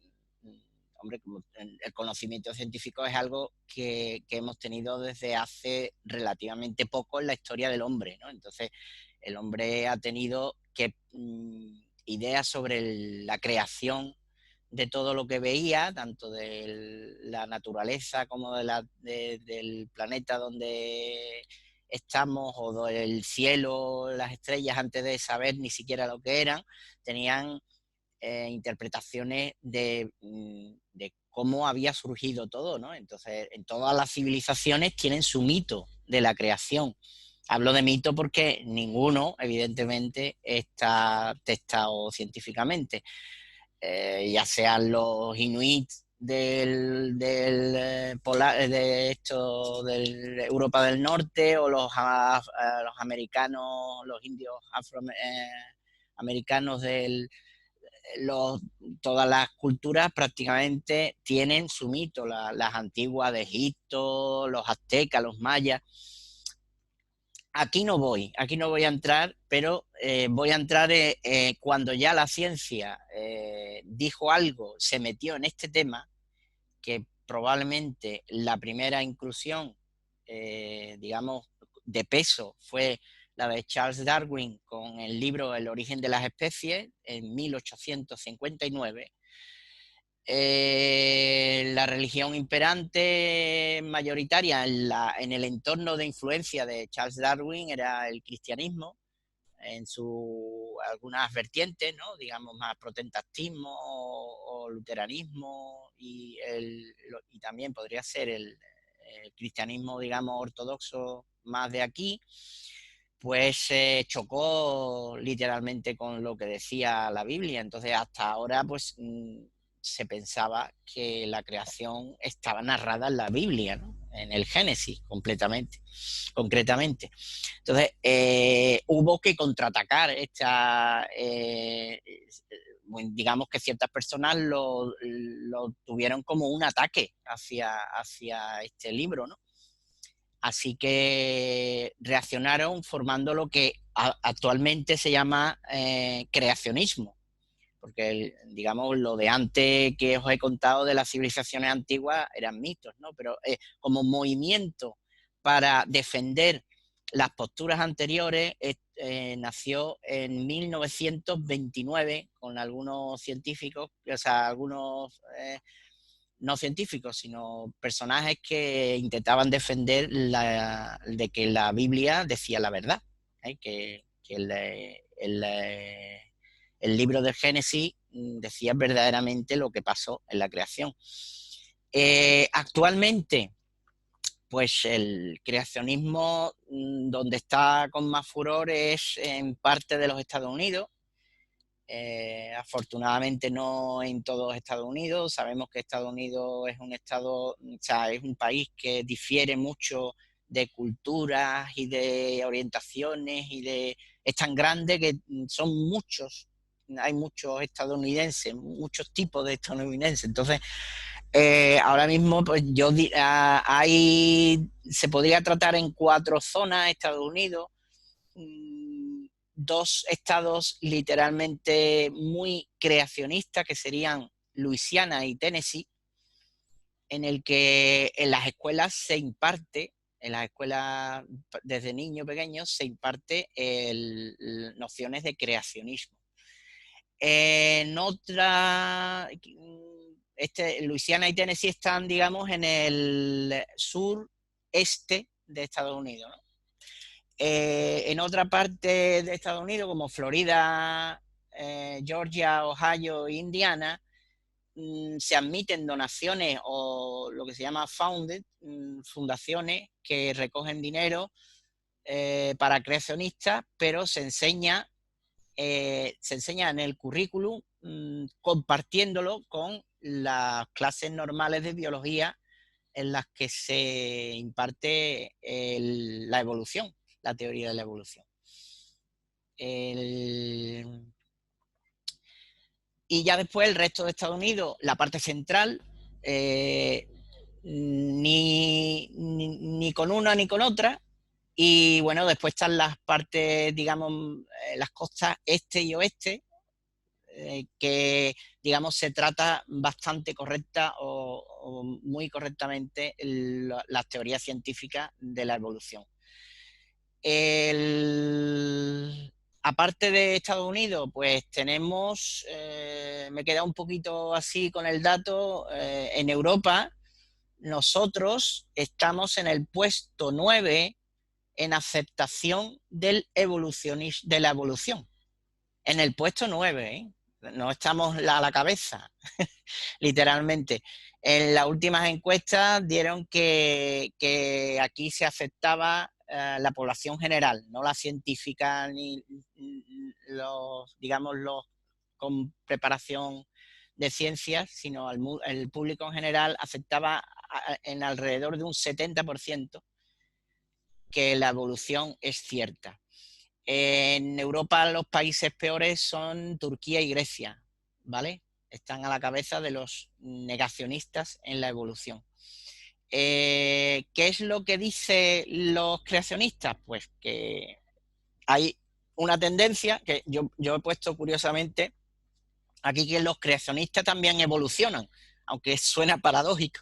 hombre, el conocimiento científico es algo que hemos tenido desde hace relativamente poco en la historia del hombre, ¿no? Entonces, el hombre ha tenido ideas sobre la creación de todo lo que veía, tanto de la naturaleza como del planeta donde estamos, o del cielo, las estrellas, antes de saber ni siquiera lo que eran, tenían interpretaciones de cómo había surgido todo, ¿no? Entonces, en todas las civilizaciones tienen su mito de la creación. Hablo de mito porque ninguno, evidentemente, está testado científicamente. Ya sean los inuit de Europa del Norte, o los americanos, los indios afroamericanos todas las culturas prácticamente tienen su mito, las antiguas de Egipto, los aztecas, los mayas. Aquí no voy a entrar, pero voy a entrar cuando ya la ciencia dijo algo, se metió en este tema, que probablemente la primera inclusión, digamos, de peso fue la de Charles Darwin con el libro El origen de las especies en 1859. La religión imperante mayoritaria en el entorno de influencia de Charles Darwin era el cristianismo, en algunas vertientes, ¿no? Digamos, más protestantismo o luteranismo, y también podría ser el cristianismo, digamos, ortodoxo más de aquí. Pues chocó literalmente con lo que decía la Biblia. Entonces, hasta ahora, pues se pensaba que la creación estaba narrada en la Biblia, ¿no? En el Génesis, concretamente. Entonces, hubo que contraatacar digamos que ciertas personas lo tuvieron como un ataque hacia este libro, ¿no? Así que reaccionaron formando lo que actualmente se llama creacionismo, porque digamos lo de antes que os he contado de las civilizaciones antiguas eran mitos, ¿no? Pero como movimiento para defender las posturas anteriores, nació en 1929 con algunos científicos, o sea, algunos no científicos, sino personajes que intentaban defender de que la Biblia decía la verdad, ¿eh? Que el libro del Génesis decía verdaderamente lo que pasó en la creación. Actualmente, pues el creacionismo donde está con más furor es en parte de los Estados Unidos. Afortunadamente no en todos Estados Unidos. Sabemos que Estados Unidos es un estado, o sea, es un país que difiere mucho de culturas y de orientaciones es tan grande que son muchos, hay muchos estadounidenses, muchos tipos de estadounidenses. Entonces, ahora mismo pues se podría tratar en 4 zonas Estados Unidos. 2 estados literalmente muy creacionistas, que serían Luisiana y Tennessee, en el que en las escuelas desde niños pequeños se imparte nociones de creacionismo. En otra, Luisiana y Tennessee están, digamos, en el sureste de Estados Unidos, ¿no? En otra parte de Estados Unidos, como Florida, Georgia, Ohio e Indiana, se admiten donaciones o lo que se llama fundaciones que recogen dinero para creacionistas, pero se enseña en el currículum compartiéndolo con las clases normales de biología en las que se imparte la evolución, la teoría de la evolución. Y ya después el resto de Estados Unidos, la parte central, ni con una ni con otra. Y bueno, después están las partes, digamos, las costas este y oeste, que, digamos, se trata bastante correcta o muy correctamente las teorías científicas de la evolución. Aparte de Estados Unidos, pues tenemos, me he quedado un poquito así con el dato, en Europa nosotros estamos en el puesto 9 en aceptación de la evolución. En el puesto 9, ¿eh? No estamos a la cabeza, literalmente. En las últimas encuestas dieron que aquí se aceptaba la población general, no la científica ni los con preparación de ciencias, sino el público en general aceptaba en alrededor de un 70% que la evolución es cierta. En Europa los países peores son Turquía y Grecia, ¿vale? Están a la cabeza de los negacionistas en la evolución. ¿Qué es lo que dicen los creacionistas? Pues que hay una tendencia que yo he puesto curiosamente aquí, que los creacionistas también evolucionan, aunque suena paradójico.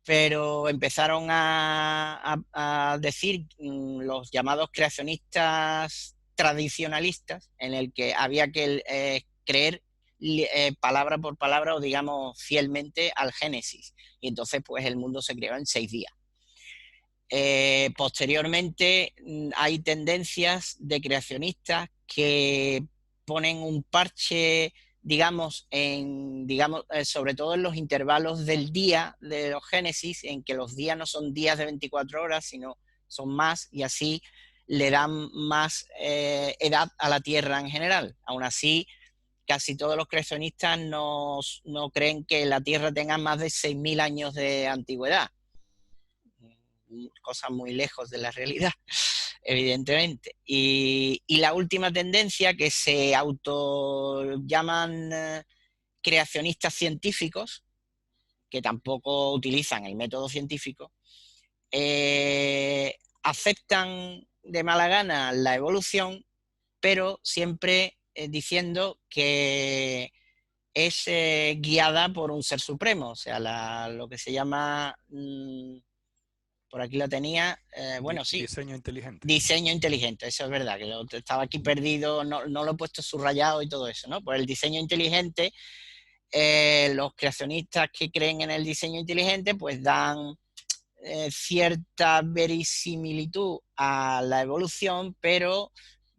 Pero empezaron a decir los llamados creacionistas tradicionalistas, en el que había que creer palabra por palabra o, digamos, fielmente al Génesis. Y entonces, pues, el mundo se creó en 6 días. Posteriormente, hay tendencias de creacionistas que ponen un parche, digamos, sobre todo en los intervalos del día de los Génesis, en que los días no son días de 24 horas, sino son más, y así le dan más edad a la Tierra en general. Aún así, casi todos los creacionistas no creen que la Tierra tenga más de 6.000 años de antigüedad. Cosas muy lejos de la realidad, evidentemente. Y la última tendencia, que se llaman creacionistas científicos, que tampoco utilizan el método científico, aceptan de mala gana la evolución, pero siempre diciendo que es guiada por un ser supremo, o sea, lo que se llama... por aquí lo tenía, bueno, sí. Diseño inteligente. Diseño inteligente, eso es verdad, que estaba aquí perdido, no lo he puesto subrayado y todo eso, ¿no? Pues el diseño inteligente los creacionistas que creen en el diseño inteligente pues dan cierta verisimilitud a la evolución, pero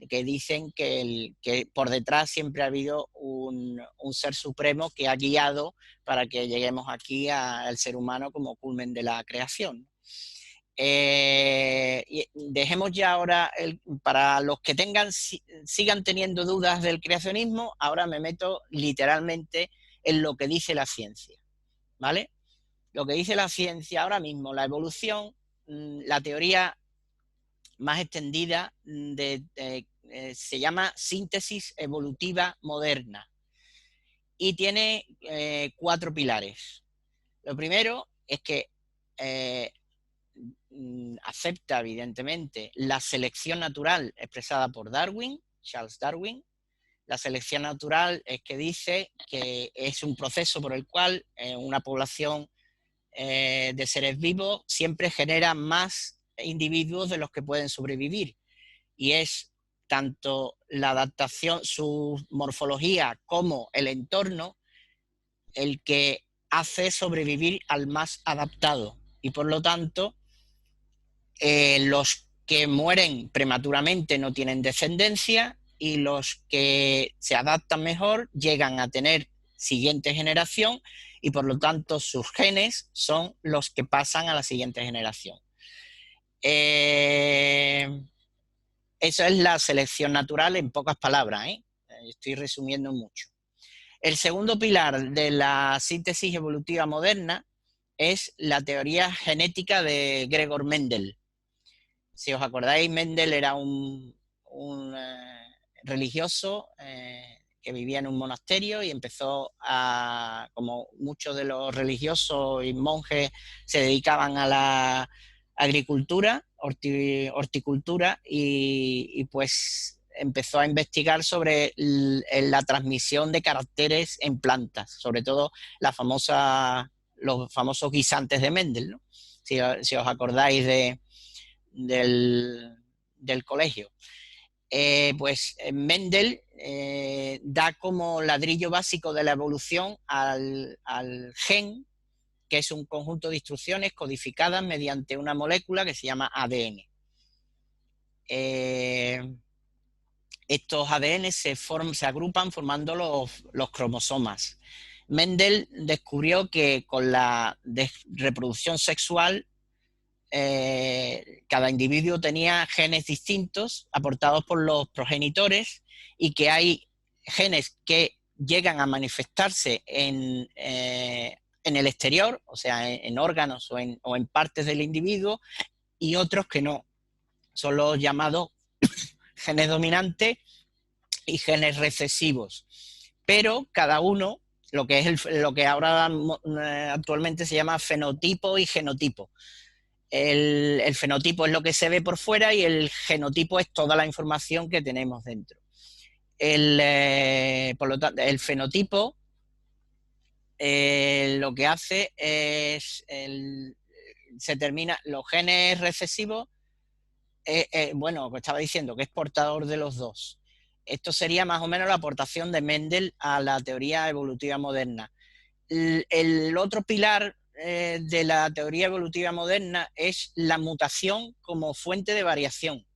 que dicen que por detrás siempre ha habido un ser supremo que ha guiado para que lleguemos aquí al ser humano como culmen de la creación. Y dejemos ya ahora, para los que sigan teniendo dudas del creacionismo, ahora me meto literalmente en lo que dice la ciencia, ¿vale? Lo que dice la ciencia ahora mismo, la evolución, la teoría más extendida se llama síntesis evolutiva moderna y tiene 4 pilares. Lo primero es que acepta evidentemente la selección natural expresada por Darwin, Charles Darwin. La selección natural es que dice que es un proceso por el cual una población de seres vivos siempre genera más individuos de los que pueden sobrevivir, y es tanto la adaptación, su morfología, como el entorno el que hace sobrevivir al más adaptado, y por lo tanto los que mueren prematuramente no tienen descendencia y los que se adaptan mejor llegan a tener siguiente generación y por lo tanto sus genes son los que pasan a la siguiente generación. Eso es la selección natural en pocas palabras, ¿eh? Estoy resumiendo mucho. El segundo pilar de la síntesis evolutiva moderna es la teoría genética de Gregor Mendel. Si os acordáis, Mendel era un religioso que vivía en un monasterio y empezó como muchos de los religiosos y monjes se dedicaban a la agricultura, horticultura, y pues empezó a investigar sobre la transmisión de caracteres en plantas, sobre todo los famosos guisantes de Mendel, ¿no? Si os acordáis del colegio. Pues Mendel da como ladrillo básico de la evolución al gen, que es un conjunto de instrucciones codificadas mediante una molécula que se llama ADN. Estos ADN se agrupan formando los cromosomas. Mendel descubrió que con la reproducción sexual cada individuo tenía genes distintos aportados por los progenitores y que hay genes que llegan a manifestarse en el exterior, o sea, en órganos o en partes del individuo, y otros que no. Son los llamados genes dominantes y genes recesivos. Pero cada uno, lo que ahora actualmente se llama fenotipo y genotipo. El fenotipo es lo que se ve por fuera y el genotipo es toda la información que tenemos dentro. Por lo tanto, el fenotipo lo que hace es los genes recesivos, bueno, estaba diciendo que es portador de los dos. Esto sería más o menos la aportación de Mendel a la teoría evolutiva moderna. El otro pilar de la teoría evolutiva moderna es la mutación como fuente de variación.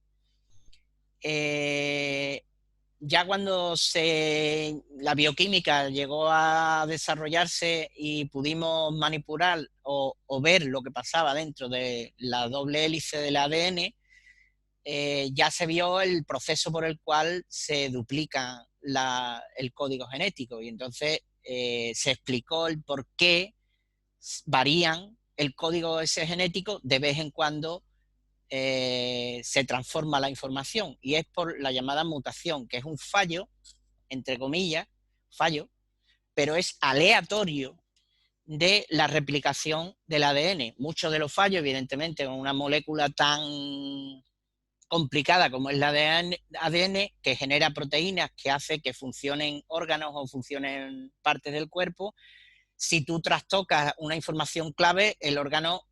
Ya cuando la bioquímica llegó a desarrollarse y pudimos manipular o ver lo que pasaba dentro de la doble hélice del ADN, ya se vio el proceso por el cual se duplica el código genético, y entonces se explicó el por qué varían el código ese genético de vez en cuando. Se transforma la información, y es por la llamada mutación, que es un fallo, entre comillas, fallo, pero es aleatorio de la replicación del ADN. Muchos de los fallos, evidentemente, con una molécula tan complicada como es la de ADN, que genera proteínas que hace que funcionen órganos o funcionen partes del cuerpo, si tú trastocas una información clave, el órgano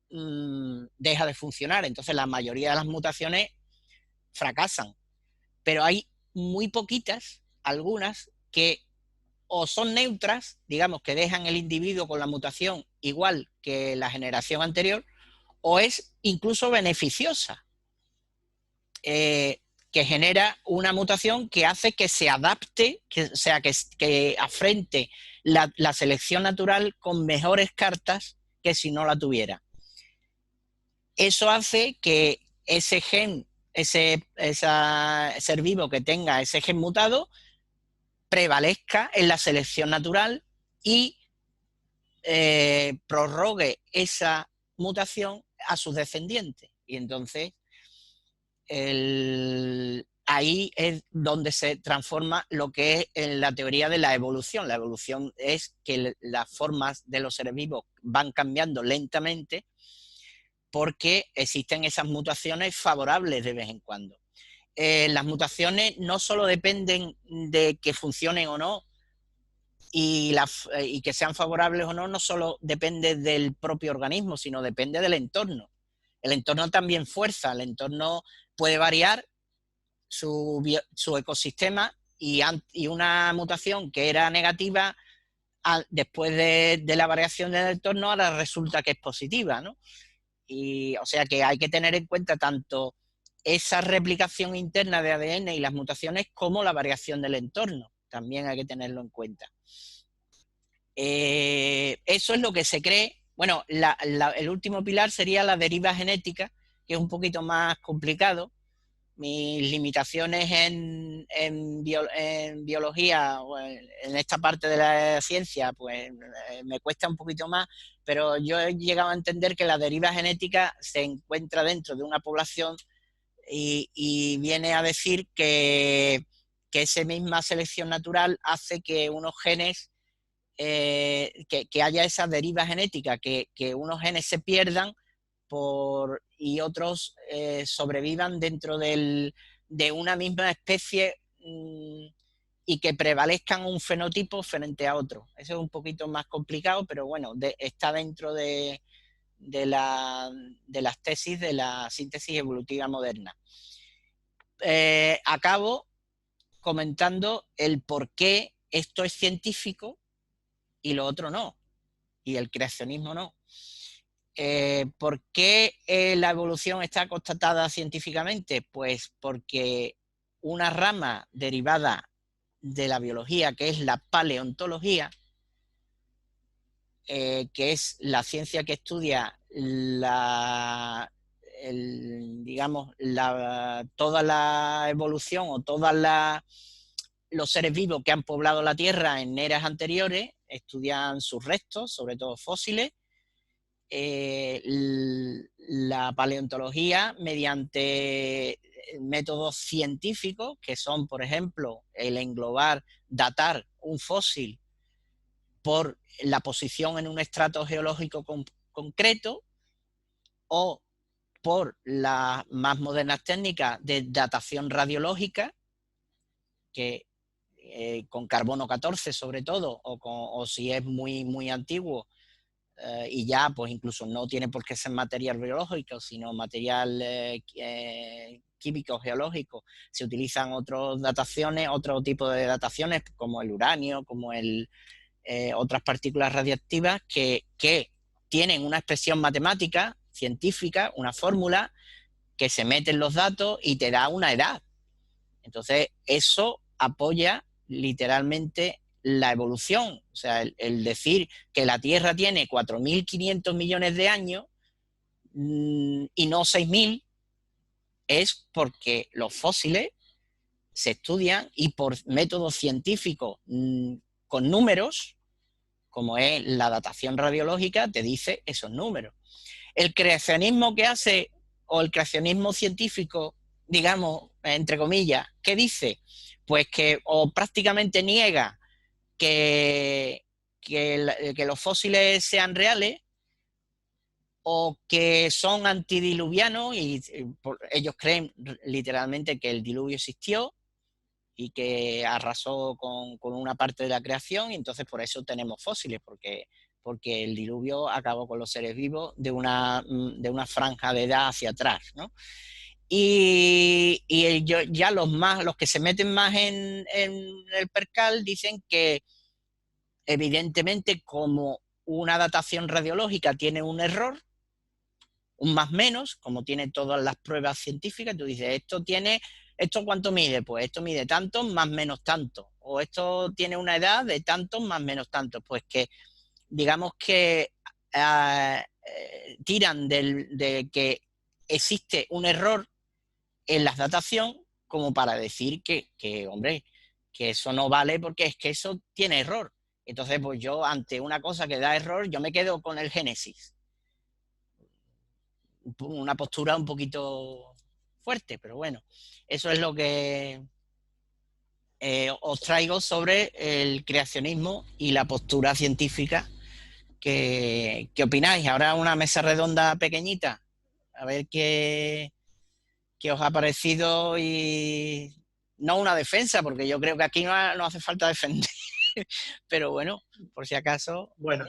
deja de funcionar. Entonces la mayoría de las mutaciones fracasan, pero hay muy poquitas, algunas, que o son neutras, digamos que dejan el individuo con la mutación igual que la generación anterior, o es incluso beneficiosa, que genera una mutación que hace que se adapte, o sea, que afrente la selección natural con mejores cartas que si no la tuviera. Eso hace que ese gen, ese ser vivo que tenga ese gen mutado, prevalezca en la selección natural y prorrogue esa mutación a sus descendientes. Y entonces ahí es donde se transforma lo que es en la teoría de la evolución. La evolución es que las formas de los seres vivos van cambiando lentamente porque existen esas mutaciones favorables de vez en cuando. Las mutaciones no solo dependen de que funcionen o no, y que sean favorables o no, no solo depende del propio organismo, sino depende del entorno. El entorno también fuerza, el entorno puede variar su ecosistema y una mutación que era negativa, después de la variación del entorno, ahora resulta que es positiva, ¿no? O sea que hay que tener en cuenta tanto esa replicación interna de ADN y las mutaciones como la variación del entorno. También hay que tenerlo en cuenta. Eso es lo que se cree. Bueno, el último pilar sería la deriva genética, que es un poquito más complicado. Mis limitaciones en biología o en esta parte de la ciencia, pues me cuesta un poquito más, pero yo he llegado a entender que la deriva genética se encuentra dentro de una población y viene a decir que esa misma selección natural hace que unos genes, que haya esa deriva genética, que unos genes se pierdan y otros sobrevivan dentro de una misma especie y que prevalezcan un fenotipo frente a otro. Eso es un poquito más complicado, pero bueno, está dentro de las tesis de la síntesis evolutiva moderna. Acabo comentando el por qué esto es científico y lo otro no, y el creacionismo no. ¿Por qué la evolución está constatada científicamente? Pues porque una rama derivada de la biología, que es la paleontología, que es la ciencia que estudia toda la evolución o todos los seres vivos que han poblado la Tierra en eras anteriores, estudian sus restos, sobre todo fósiles. La paleontología, mediante métodos científicos, que son, por ejemplo, el englobar, datar un fósil por la posición en un estrato geológico concreto, o por las más modernas técnicas de datación radiológica, que con carbono 14 sobre todo, o si es muy, muy antiguo, y ya pues incluso no tiene por qué ser material biológico, sino material químico, geológico. Se utilizan otras dataciones, otro tipo de dataciones, como el uranio, como otras partículas radiactivas que tienen una expresión matemática, científica, una fórmula que se mete en los datos y te da una edad. Entonces eso apoya literalmente la evolución. O sea, el decir que la Tierra tiene 4.500 millones de años y no 6.000 es porque los fósiles se estudian y por métodos científicos con números, como es la datación radiológica, te dice esos números. El creacionismo que hace, o el creacionismo científico, digamos, entre comillas, ¿qué dice? Pues que o prácticamente niega que los fósiles sean reales, o que son antidiluvianos y ellos creen literalmente que el diluvio existió y que arrasó con una parte de la creación, y entonces por eso tenemos fósiles, porque el diluvio acabó con los seres vivos de una franja de edad hacia atrás, ¿no? Y ya los que se meten más en el percal dicen que evidentemente, como una datación radiológica tiene un error, un más menos, como tiene todas las pruebas científicas, tú dices, ¿esto cuánto mide? Pues esto mide tanto más menos tanto. O esto tiene una edad de tanto más menos tanto. Pues que, digamos que tiran de que existe un error en la datación como para decir hombre, que eso no vale porque es que eso tiene error. Entonces, pues yo, ante una cosa que da error, yo me quedo con el Génesis. Una postura un poquito fuerte, pero bueno, eso es lo que os traigo sobre el creacionismo y la postura científica. ¿Qué opináis? Ahora una mesa redonda pequeñita, a ver qué os ha parecido, y no una defensa, porque yo creo que aquí no hace falta defender, pero bueno, por si acaso. Bueno,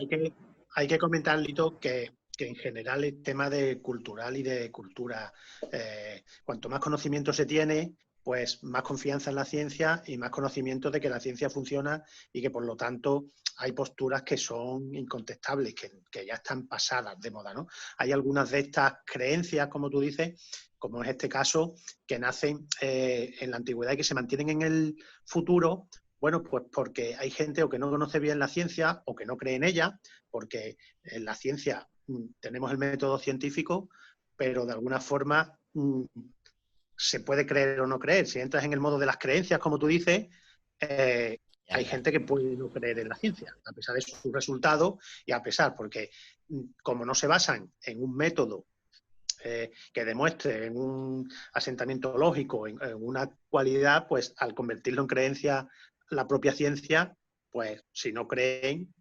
hay que comentar, Lito, que en general el tema de cultural y de cultura, cuanto más conocimiento se tiene, pues más confianza en la ciencia y más conocimiento de que la ciencia funciona y que por lo tanto hay posturas que son incontestables, que ya están pasadas de moda, ¿no? Hay algunas de estas creencias, como tú dices, como es este caso, que nacen en la antigüedad y que se mantienen en el futuro. Bueno, pues porque hay gente o que no conoce bien la ciencia o que no cree en ella, porque en la ciencia tenemos el método científico, pero de alguna forma se puede creer o no creer. Si entras en el modo de las creencias, como tú dices, hay gente que puede no creer en la ciencia, a pesar de sus resultados y a pesar, porque como no se basan en un método que demuestre en un asentamiento lógico, en una cualidad, pues al convertirlo en creencia la propia ciencia, pues si no creen,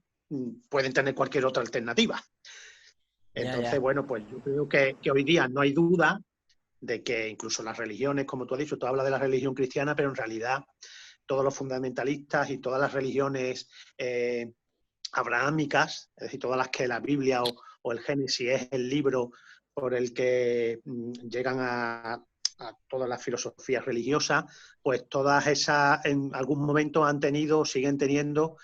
pueden tener cualquier otra alternativa. Entonces, bueno, pues yo creo que hoy día no hay duda de que incluso las religiones, como tú has dicho, tú hablas de la religión cristiana, pero en realidad todos los fundamentalistas y todas las religiones abrahámicas, es decir, todas las que la Biblia o el Génesis es el libro por el que llegan a todas las filosofías religiosas, pues todas esas en algún momento han tenido, siguen teniendo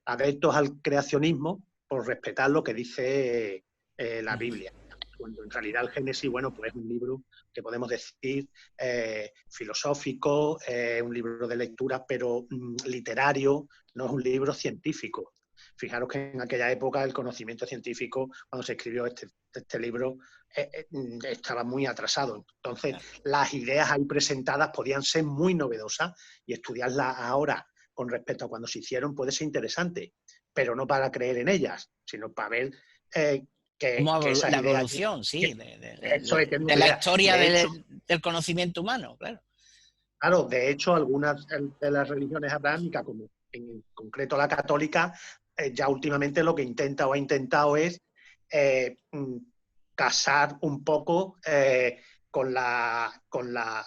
adeptos al creacionismo por respetar lo que dice la Biblia. Cuando en realidad el Génesis, bueno, pues es un libro que podemos decir filosófico, un libro de lectura, pero literario, no es un libro científico. Fijaros que en aquella época el conocimiento científico, cuando se escribió este libro, estaba muy atrasado. Entonces, las ideas ahí presentadas podían ser muy novedosas y estudiarlas ahora con respecto a cuando se hicieron puede ser interesante, pero no para creer en ellas, sino para ver que esas la ideas... evolución, sí, de la historia hecho, del conocimiento humano, claro. Claro, de hecho, algunas de las religiones abrahámicas, como en concreto la católica, ya últimamente lo que intenta o ha intentado es casar un poco con la...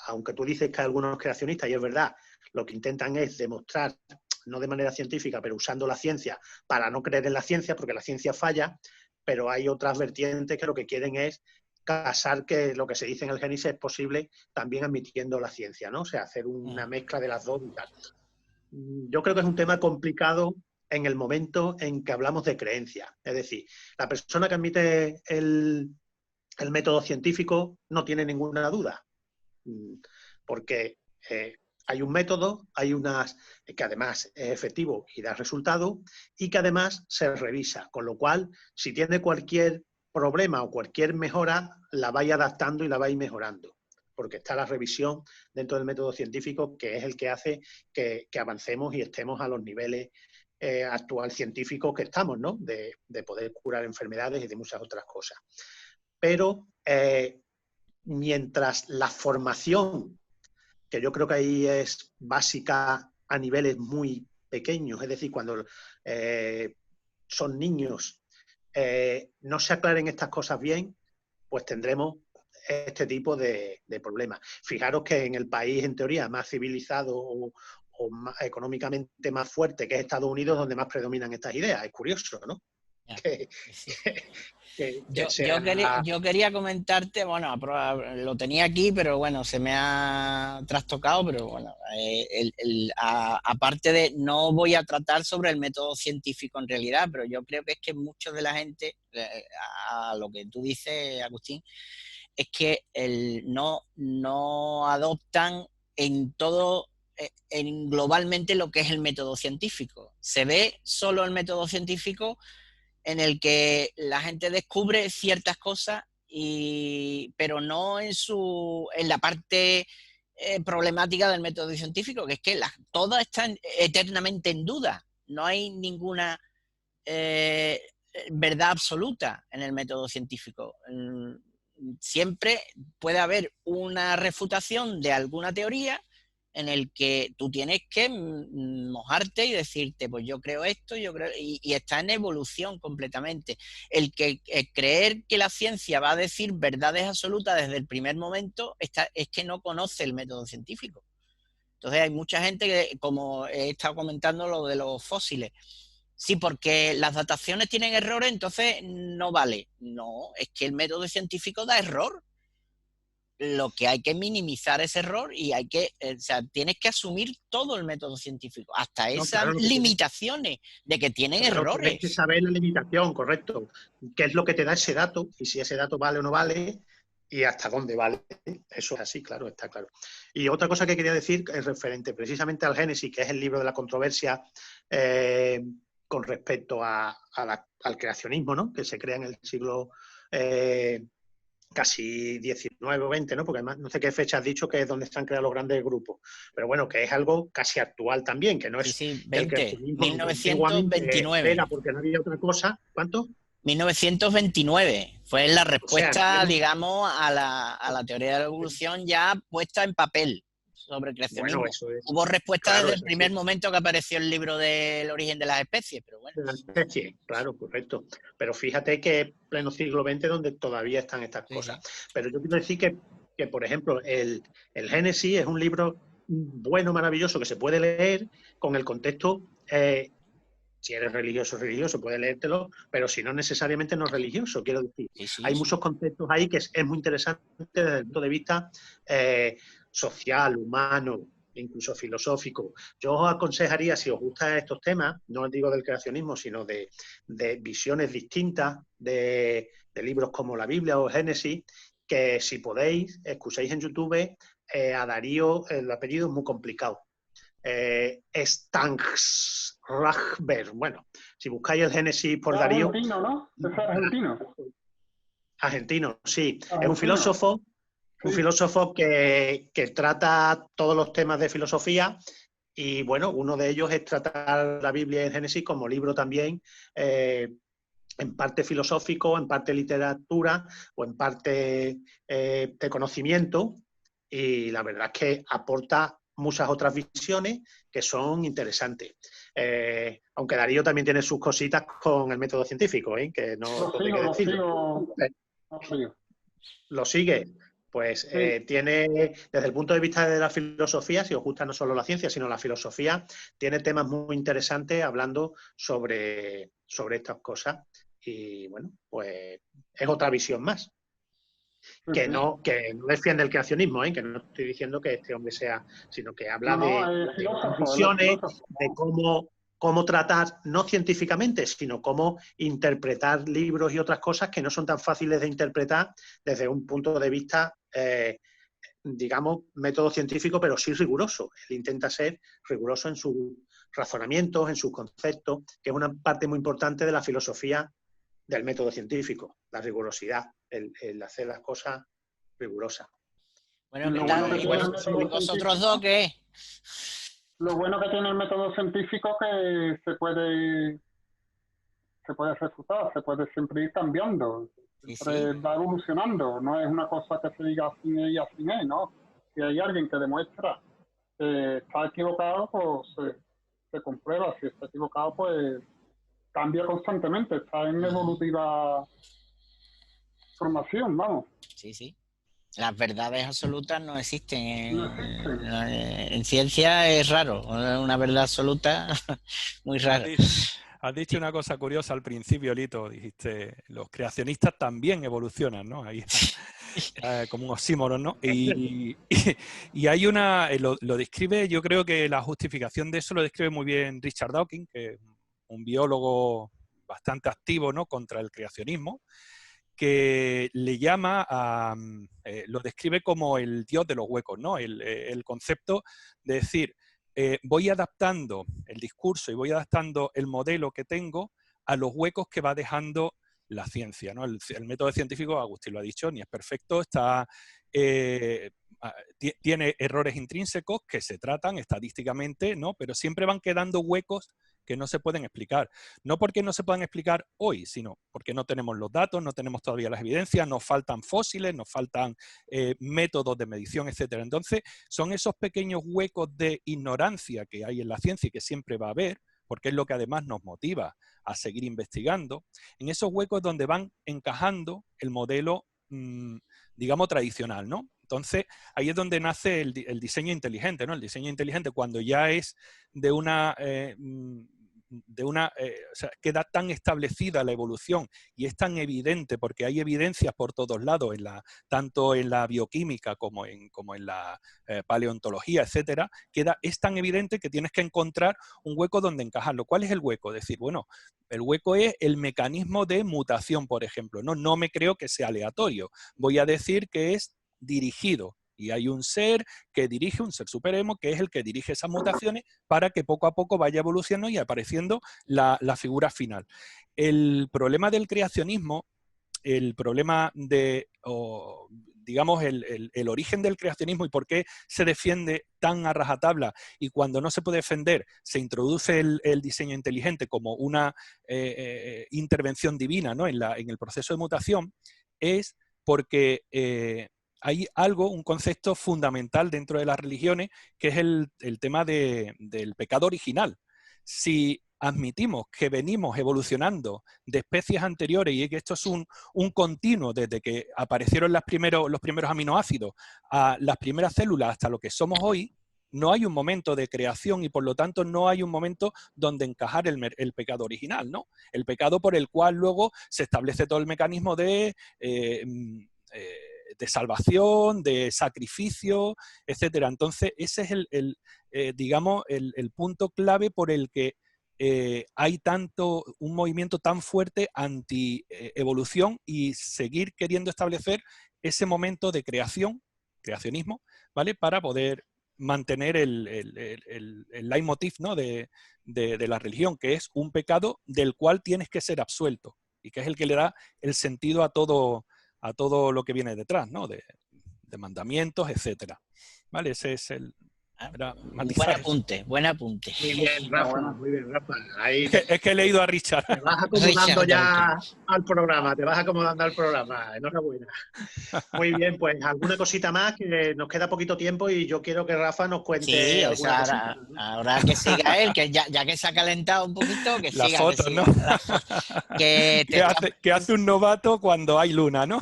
Aunque tú dices que hay algunos creacionistas, y es verdad, lo que intentan es demostrar, no de manera científica, pero usando la ciencia, para no creer en la ciencia, porque la ciencia falla, pero hay otras vertientes que lo que quieren es casar que lo que se dice en el Génesis es posible también admitiendo la ciencia, ¿no? O sea, hacer una mezcla de las dos y tal. Yo creo que es un tema complicado en el momento en que hablamos de creencia. Es decir, la persona que admite el método científico no tiene ninguna duda, porque hay un método, hay unas que además es efectivo y da resultado y que además se revisa, con lo cual, si tiene cualquier problema o cualquier mejora, la vais adaptando y la vais mejorando, porque está la revisión dentro del método científico, que es el que hace que avancemos y estemos a los niveles actual científicos que estamos, ¿no? De poder curar enfermedades y de muchas otras cosas. Pero mientras la formación, que yo creo que ahí es básica a niveles muy pequeños, es decir, cuando son niños, no se aclaren estas cosas bien, pues tendremos este tipo de problemas. Fijaros que en el país, en teoría, más civilizado o más, económicamente más fuerte, que es Estados Unidos, donde más predominan estas ideas. Es curioso, ¿no? Ya. que, Sí. que Yo sea... quería comentarte, bueno, lo tenía aquí, pero bueno, se me ha trastocado, pero bueno, aparte de, no voy a tratar sobre el método científico en realidad, pero yo creo que es que muchos de la gente, a lo que tú dices, Agustín, es que no adoptan en todo, globalmente lo que es el método científico. Se ve solo el método científico en el que la gente descubre ciertas cosas, pero no en la parte problemática del método científico, que es que todas están eternamente en duda. No hay ninguna eh, verdad absoluta en el método científico. Siempre puede haber una refutación de alguna teoría en el que tú tienes que mojarte y decirte, pues yo creo esto, y está en evolución completamente. Creer que la ciencia va a decir verdades absolutas desde el primer momento es que no conoce el método científico. Entonces hay mucha gente que, como he estado comentando lo de los fósiles, sí, porque las dataciones tienen errores, entonces no vale. No, es que el método científico da error. Lo que hay que minimizar ese error y o sea, tienes que asumir todo el método científico, hasta No, esas claro, limitaciones de que tienen claro, tienes que errores. saber la limitación, correcto. ¿Qué es lo que te da ese dato? Y si ese dato vale o no vale, y hasta dónde vale. Eso es así, claro, está claro. Y otra cosa que quería decir es referente precisamente al Génesis, que es el libro de la controversia con respecto al creacionismo, ¿no? Que se crea en el siglo casi 19 o 20, ¿no? Porque además no sé qué fecha has dicho que es donde están creados los grandes grupos. Pero bueno, que es algo casi actual también, que no Sí, es sí, que el 20, creacionismo antiguamente 1929. era porque no había otra cosa. ¿Cuánto? 1929 fue la O sea, respuesta, digamos, a la teoría de la evolución ya puesta en papel sobre el bueno, creacionismo. eso es, Hubo respuesta claro, desde el eso sí, primer momento que apareció el libro del origen de las especies, pero bueno. de la especie, claro, correcto. Pero fíjate que es pleno siglo XX donde todavía están estas Sí, cosas. sí. Pero yo quiero decir que por ejemplo, el Génesis es un libro bueno, maravilloso, que se puede leer con el contexto si eres religioso, puedes leértelo, pero si no necesariamente no es religioso, quiero decir. Sí, sí, Hay sí. muchos conceptos ahí que es muy interesante desde el punto de vista social, humano, incluso filosófico. Yo os aconsejaría, si os gustan estos temas, no os digo del creacionismo, sino de visiones distintas de libros como la Biblia o Génesis, que si podéis, escuchéis en YouTube a Darío, el apellido es muy complicado. Stanksrachber. Bueno, si buscáis el Génesis por Es Darío. argentino, ¿no? Es argentino. Argentino, sí. Es Argentino. un Sí. filósofo que trata todos los temas de filosofía y bueno, uno de ellos es tratar la Biblia y el Génesis como libro también, en parte filosófico, en parte literatura o en parte de conocimiento, y la verdad es que aporta muchas otras visiones que son interesantes. Aunque Darío también tiene sus cositas con el método científico, que no todo hay que decirlo. Lo sigo. Lo sigue. Pues Sí. tiene, desde el punto de vista de la filosofía, si os gusta no solo la ciencia, sino la filosofía, tiene temas muy interesantes hablando sobre estas cosas. Y bueno, pues es otra visión más. Que no defiende el creacionismo, que no estoy diciendo que este hombre sea, sino que habla de visiones, de cómo tratar, no científicamente, sino cómo interpretar libros y otras cosas que no son tan fáciles de interpretar desde un punto de vista, digamos, método científico, pero sí riguroso. Él intenta ser riguroso en sus razonamientos, en sus conceptos, que es una parte muy importante de la filosofía del método científico, la rigurosidad, el hacer las cosas rigurosas. Bueno, ¿qué Lo tal? bueno que ¿Y tiene el método vosotros dos qué? Lo bueno que tiene el método científico que se puede refutar, se puede siempre ir cambiando, siempre va evolucionando, no es una cosa que se diga así y así es, ¿no? Si hay alguien que demuestra que está equivocado, pues se comprueba, si está equivocado, pues cambia constantemente, está en evolutiva formación, vamos. Sí, sí. Las verdades absolutas no existen. No existen. En ciencia es raro, una verdad absoluta muy raro. Has dicho una cosa curiosa al principio, Lito. Dijiste, los creacionistas también evolucionan, ¿no? Ahí como un oxímoron, ¿no? Y hay una, lo describe, yo creo que la justificación de eso lo describe muy bien Richard Dawkins, que es un biólogo bastante activo, ¿no?, contra el creacionismo, que le llama lo describe como el dios de los huecos, ¿no? El concepto de decir, voy adaptando el discurso y voy adaptando el modelo que tengo a los huecos que va dejando la ciencia, ¿no? El método científico, Agustín lo ha dicho, ni es perfecto, tiene errores intrínsecos que se tratan estadísticamente, ¿no? Pero siempre van quedando huecos que no se pueden explicar. No porque no se puedan explicar hoy, sino porque no tenemos los datos, no tenemos todavía las evidencias, nos faltan fósiles, nos faltan métodos de medición, etcétera. Entonces, son esos pequeños huecos de ignorancia que hay en la ciencia y que siempre va a haber, porque es lo que además nos motiva a seguir investigando, en esos huecos donde van encajando el modelo, digamos, tradicional, ¿no? Entonces, ahí es donde nace el diseño inteligente, ¿no? El diseño inteligente, cuando ya es de una... o sea, queda tan establecida la evolución y es tan evidente, porque hay evidencias por todos lados, tanto en la bioquímica como en la paleontología, etcétera, es tan evidente que tienes que encontrar un hueco donde encajarlo. ¿Cuál es el hueco? Decir, bueno, el hueco es el mecanismo de mutación, por ejemplo. No me creo que sea aleatorio. Voy a decir que es dirigido. Y hay un ser que dirige, un ser supremo, que es el que dirige esas mutaciones para que poco a poco vaya evolucionando y apareciendo la figura final. El problema del creacionismo, el problema de, digamos, el origen del creacionismo y por qué se defiende tan a rajatabla y cuando no se puede defender se introduce el diseño inteligente como una intervención divina, ¿no?, en el proceso de mutación, es porque hay un concepto fundamental dentro de las religiones, que es el tema del pecado original. Si admitimos que venimos evolucionando de especies anteriores y que esto es un continuo desde que aparecieron los primeros aminoácidos a las primeras células hasta lo que somos hoy, no hay un momento de creación y por lo tanto no hay un momento donde encajar el pecado original, ¿no? El pecado por el cual luego se establece todo el mecanismo de salvación, de sacrificio, etcétera. Entonces, ese es digamos, el punto clave por el que hay un movimiento tan fuerte anti-evolución y seguir queriendo establecer ese momento de creacionismo, ¿vale?, para poder mantener el leitmotiv, ¿no?, de la religión, que es un pecado del cual tienes que ser absuelto y que es el que le da el sentido a todo lo que viene detrás, ¿no?, de mandamientos, etcétera. ¿Vale? Ese es Buen apunte. Muy bien, Rafa, muy bien, Rafa. Ahí es que he leído a Richard. te vas acomodando ya al programa, enhorabuena. Muy bien, pues alguna cosita más, que nos queda poquito tiempo y yo quiero que Rafa nos cuente alguna cosita. Ahora que siga él, que ya que se ha calentado un poquito, que la siga. Foto, que siga, ¿no? ¿Qué hace un novato cuando hay luna, no?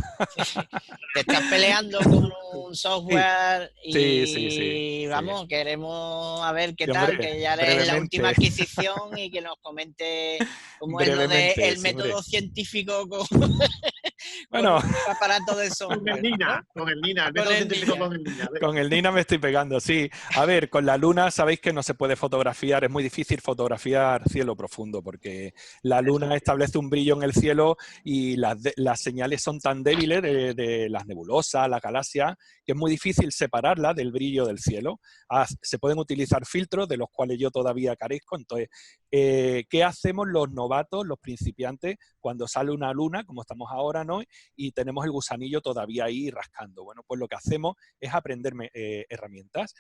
Te estás peleando con un software sí, vamos, queremos a ver qué sí, tal, hombre, que ya eres la última adquisición y que nos comente cómo es lo del método científico bueno, con un aparato de software. Con el NINA, el método científico con el NINA. Con el NINA me estoy pegando, sí. A ver, con la luna sabéis que no se puede fotografiar, es muy difícil fotografiar cielo profundo porque la luna establece un brillo en el cielo y las señales son tan débiles de las nebulosas, las galaxias, que es muy difícil separarla del brillo del cielo. Se pueden utilizar filtros de los cuales yo todavía carezco. Entonces, ¿qué hacemos los novatos, los principiantes, cuando sale una luna, como estamos ahora, ¿no?, y tenemos el gusanillo todavía ahí rascando? Bueno, pues lo que hacemos es aprender herramientas.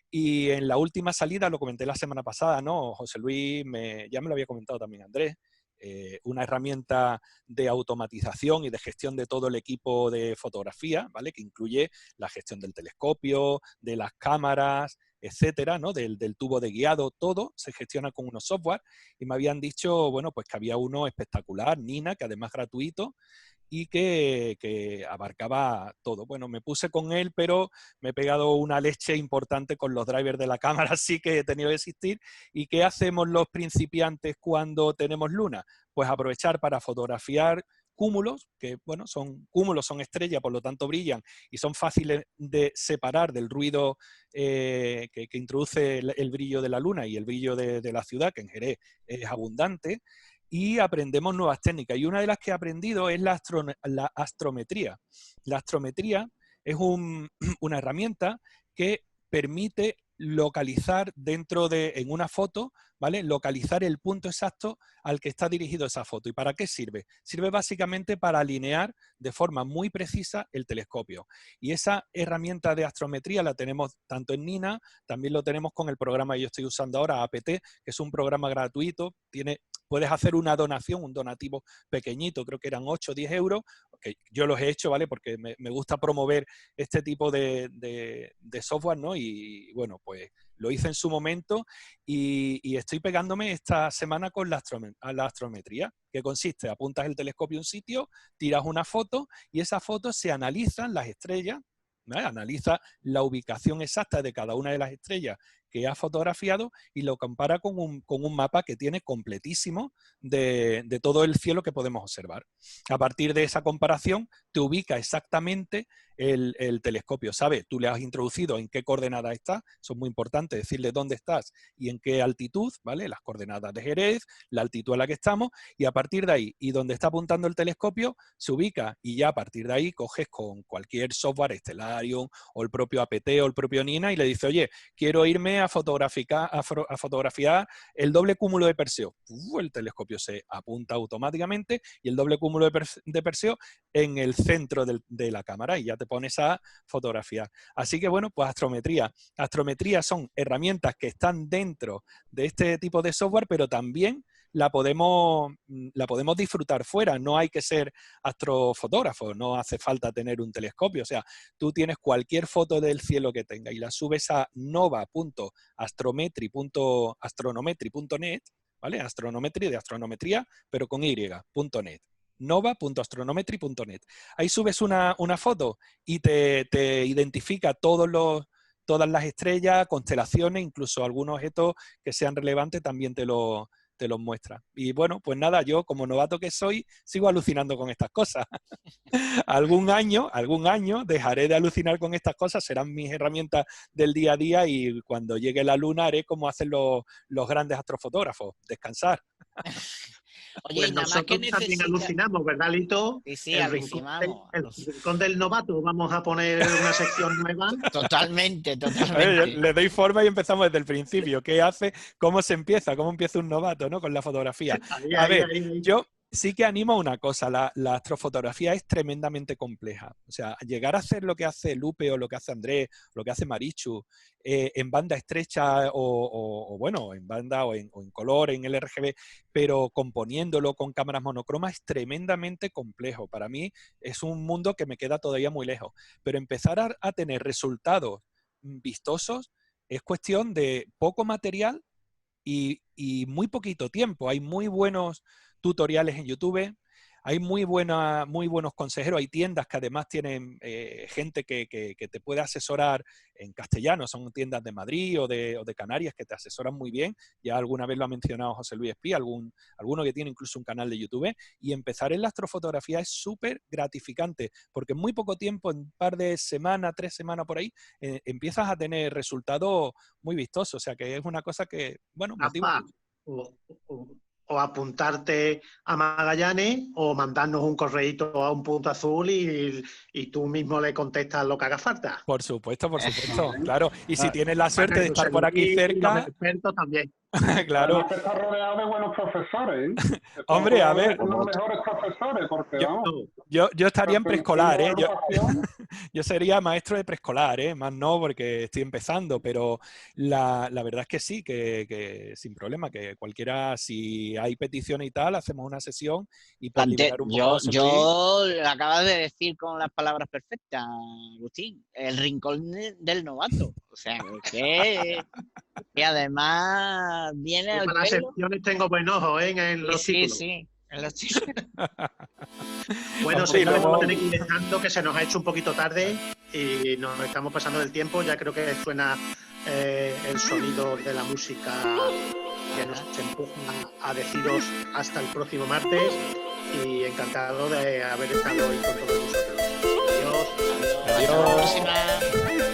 Y en la última salida, lo comenté la semana pasada, ¿no?, José Luis, ya me lo había comentado también Andrés, una herramienta de automatización y de gestión de todo el equipo de fotografía, ¿vale?, que incluye la gestión del telescopio, de las cámaras, etcétera, ¿no?, del tubo de guiado, todo se gestiona con unos software y me habían dicho, bueno, pues que había uno espectacular, Nina, que además gratuito, y que abarcaba todo. Bueno, me puse con él, pero me he pegado una leche importante con los drivers de la cámara, así que he tenido que existir. ¿Y qué hacemos los principiantes cuando tenemos luna? Pues aprovechar para fotografiar cúmulos, que bueno, son cúmulos, son estrellas, por lo tanto brillan y son fáciles de separar del ruido que introduce el brillo de la luna y el brillo de la ciudad, que en Jerez es abundante, y aprendemos nuevas técnicas. Y una de las que he aprendido es la astrometría. La astrometría es una herramienta que permite localizar en una foto, ¿vale? Localizar el punto exacto al que está dirigido esa foto. ¿Y para qué sirve? Sirve básicamente para alinear de forma muy precisa el telescopio. Y esa herramienta de astrometría la tenemos tanto en Nina, también lo tenemos con el programa que yo estoy usando ahora, APT, que es un programa gratuito. Puedes hacer una donación, un donativo pequeñito, creo que eran 8 o 10 euros, que yo los he hecho, ¿vale? Porque me gusta promover este tipo de software, ¿no? Y bueno, pues lo hice en su momento y estoy pegándome esta semana con la astrometría, que consiste, apuntas el telescopio a un sitio, tiras una foto y esa foto se analizan las estrellas, ¿vale? Analiza la ubicación exacta de cada una de las estrellas que ha fotografiado y lo compara con un mapa que tiene completísimo de todo el cielo que podemos observar. A partir de esa comparación te ubica exactamente el telescopio, ¿sabes? Tú le has introducido en qué coordenada está, eso es muy importante, decirle dónde estás y en qué altitud, ¿vale? Las coordenadas de Jerez, la altitud a la que estamos, y a partir de ahí, y donde está apuntando el telescopio, se ubica, y ya a partir de ahí coges con cualquier software, Stellarium, o el propio APT, o el propio Nina, y le dice, oye, quiero irme a fotografiar el doble cúmulo de Perseo. El telescopio se apunta automáticamente, y el doble cúmulo de Perseo en el centro de la cámara, y ya te pones a fotografiar. Así que bueno, pues astrometría. Astrometría son herramientas que están dentro de este tipo de software, pero también la podemos disfrutar fuera. No hay que ser astrofotógrafo, no hace falta tener un telescopio. O sea, tú tienes cualquier foto del cielo que tenga y la subes a nova.astronometry.net, ¿vale? Astronometry de astronometría, pero con y.net. nova.astronometry.net. Ahí subes una foto y te identifica todas las estrellas, constelaciones, incluso algunos objetos que sean relevantes también te los muestra. Y bueno, pues nada, yo como novato que soy, sigo alucinando con estas cosas. algún año dejaré de alucinar con estas cosas, serán mis herramientas del día a día, y cuando llegue la luna haré como hacen los grandes astrofotógrafos, descansar. Oye, Pues y nada más que nosotros también necesita... alucinamos, ¿verdad, Lito? Sí, El alucinamos. rincón del novato, vamos a poner una sección nueva. Totalmente, A ver, totalmente. le doy forma y empezamos desde el principio. ¿Qué hace? ¿Cómo se empieza? ¿Cómo empieza un novato, ¿no? Con la fotografía. Ahí, A ahí, ver, ahí. yo sí que animo a una cosa. La astrofotografía es tremendamente compleja. O sea, llegar a hacer lo que hace Lupe o lo que hace Andrés, lo que hace Marichu, en banda estrecha o bueno, en banda o en color, en LRGB, pero componiéndolo con cámaras monocromas es tremendamente complejo. Para mí es un mundo que me queda todavía muy lejos. Pero empezar a tener resultados vistosos es cuestión de poco material y muy poquito tiempo. Hay muy buenos tutoriales en YouTube, hay muy buenos consejeros, hay tiendas que además tienen gente que te puede asesorar en castellano, son tiendas de Madrid o de Canarias que te asesoran muy bien. Ya alguna vez lo ha mencionado José Luis Espí, alguno que tiene incluso un canal de YouTube, y empezar en la astrofotografía es súper gratificante, porque en muy poco tiempo, en un par de semanas, 3 semanas por ahí, empiezas a tener resultados muy vistosos. O sea que es una cosa que, bueno, motiva Rafa, mucho. o apuntarte a Magallanes o mandarnos un correíto a un punto azul y tú mismo le contestas lo que haga falta. Por supuesto, claro. Y si tienes la Para suerte de que José estar por aquí Luis y los cerca, expertos también. claro. Además que está rodeado de buenos profesores, ¿eh? Está Hombre, a rodeado ver, de los mejores profesores, porque yo, vamos, yo estaría en porque preescolar, ¿eh? la educación, Yo sería maestro de preescolar, ¿eh? Más no porque estoy empezando, pero la verdad es que sí, que sin problema, que cualquiera, si hay peticiones y tal, hacemos una sesión y por liberar un poco a José Luis. Yo lo acabas de decir con las palabras perfectas, Agustín, el rincón del novato. O sea, que además viene al Para las pelo. secciones tengo buen ojo, ¿eh? En los Sí, títulos. sí. En los chistes. Bueno, Sí, señores, luego- vamos a tener que ir dejando, que se nos ha hecho un poquito tarde y nos estamos pasando del tiempo. Ya creo que suena el sonido de la música que nos empuja a deciros hasta el próximo martes y encantado de haber estado hoy con todos vosotros. Adiós. Hasta la próxima.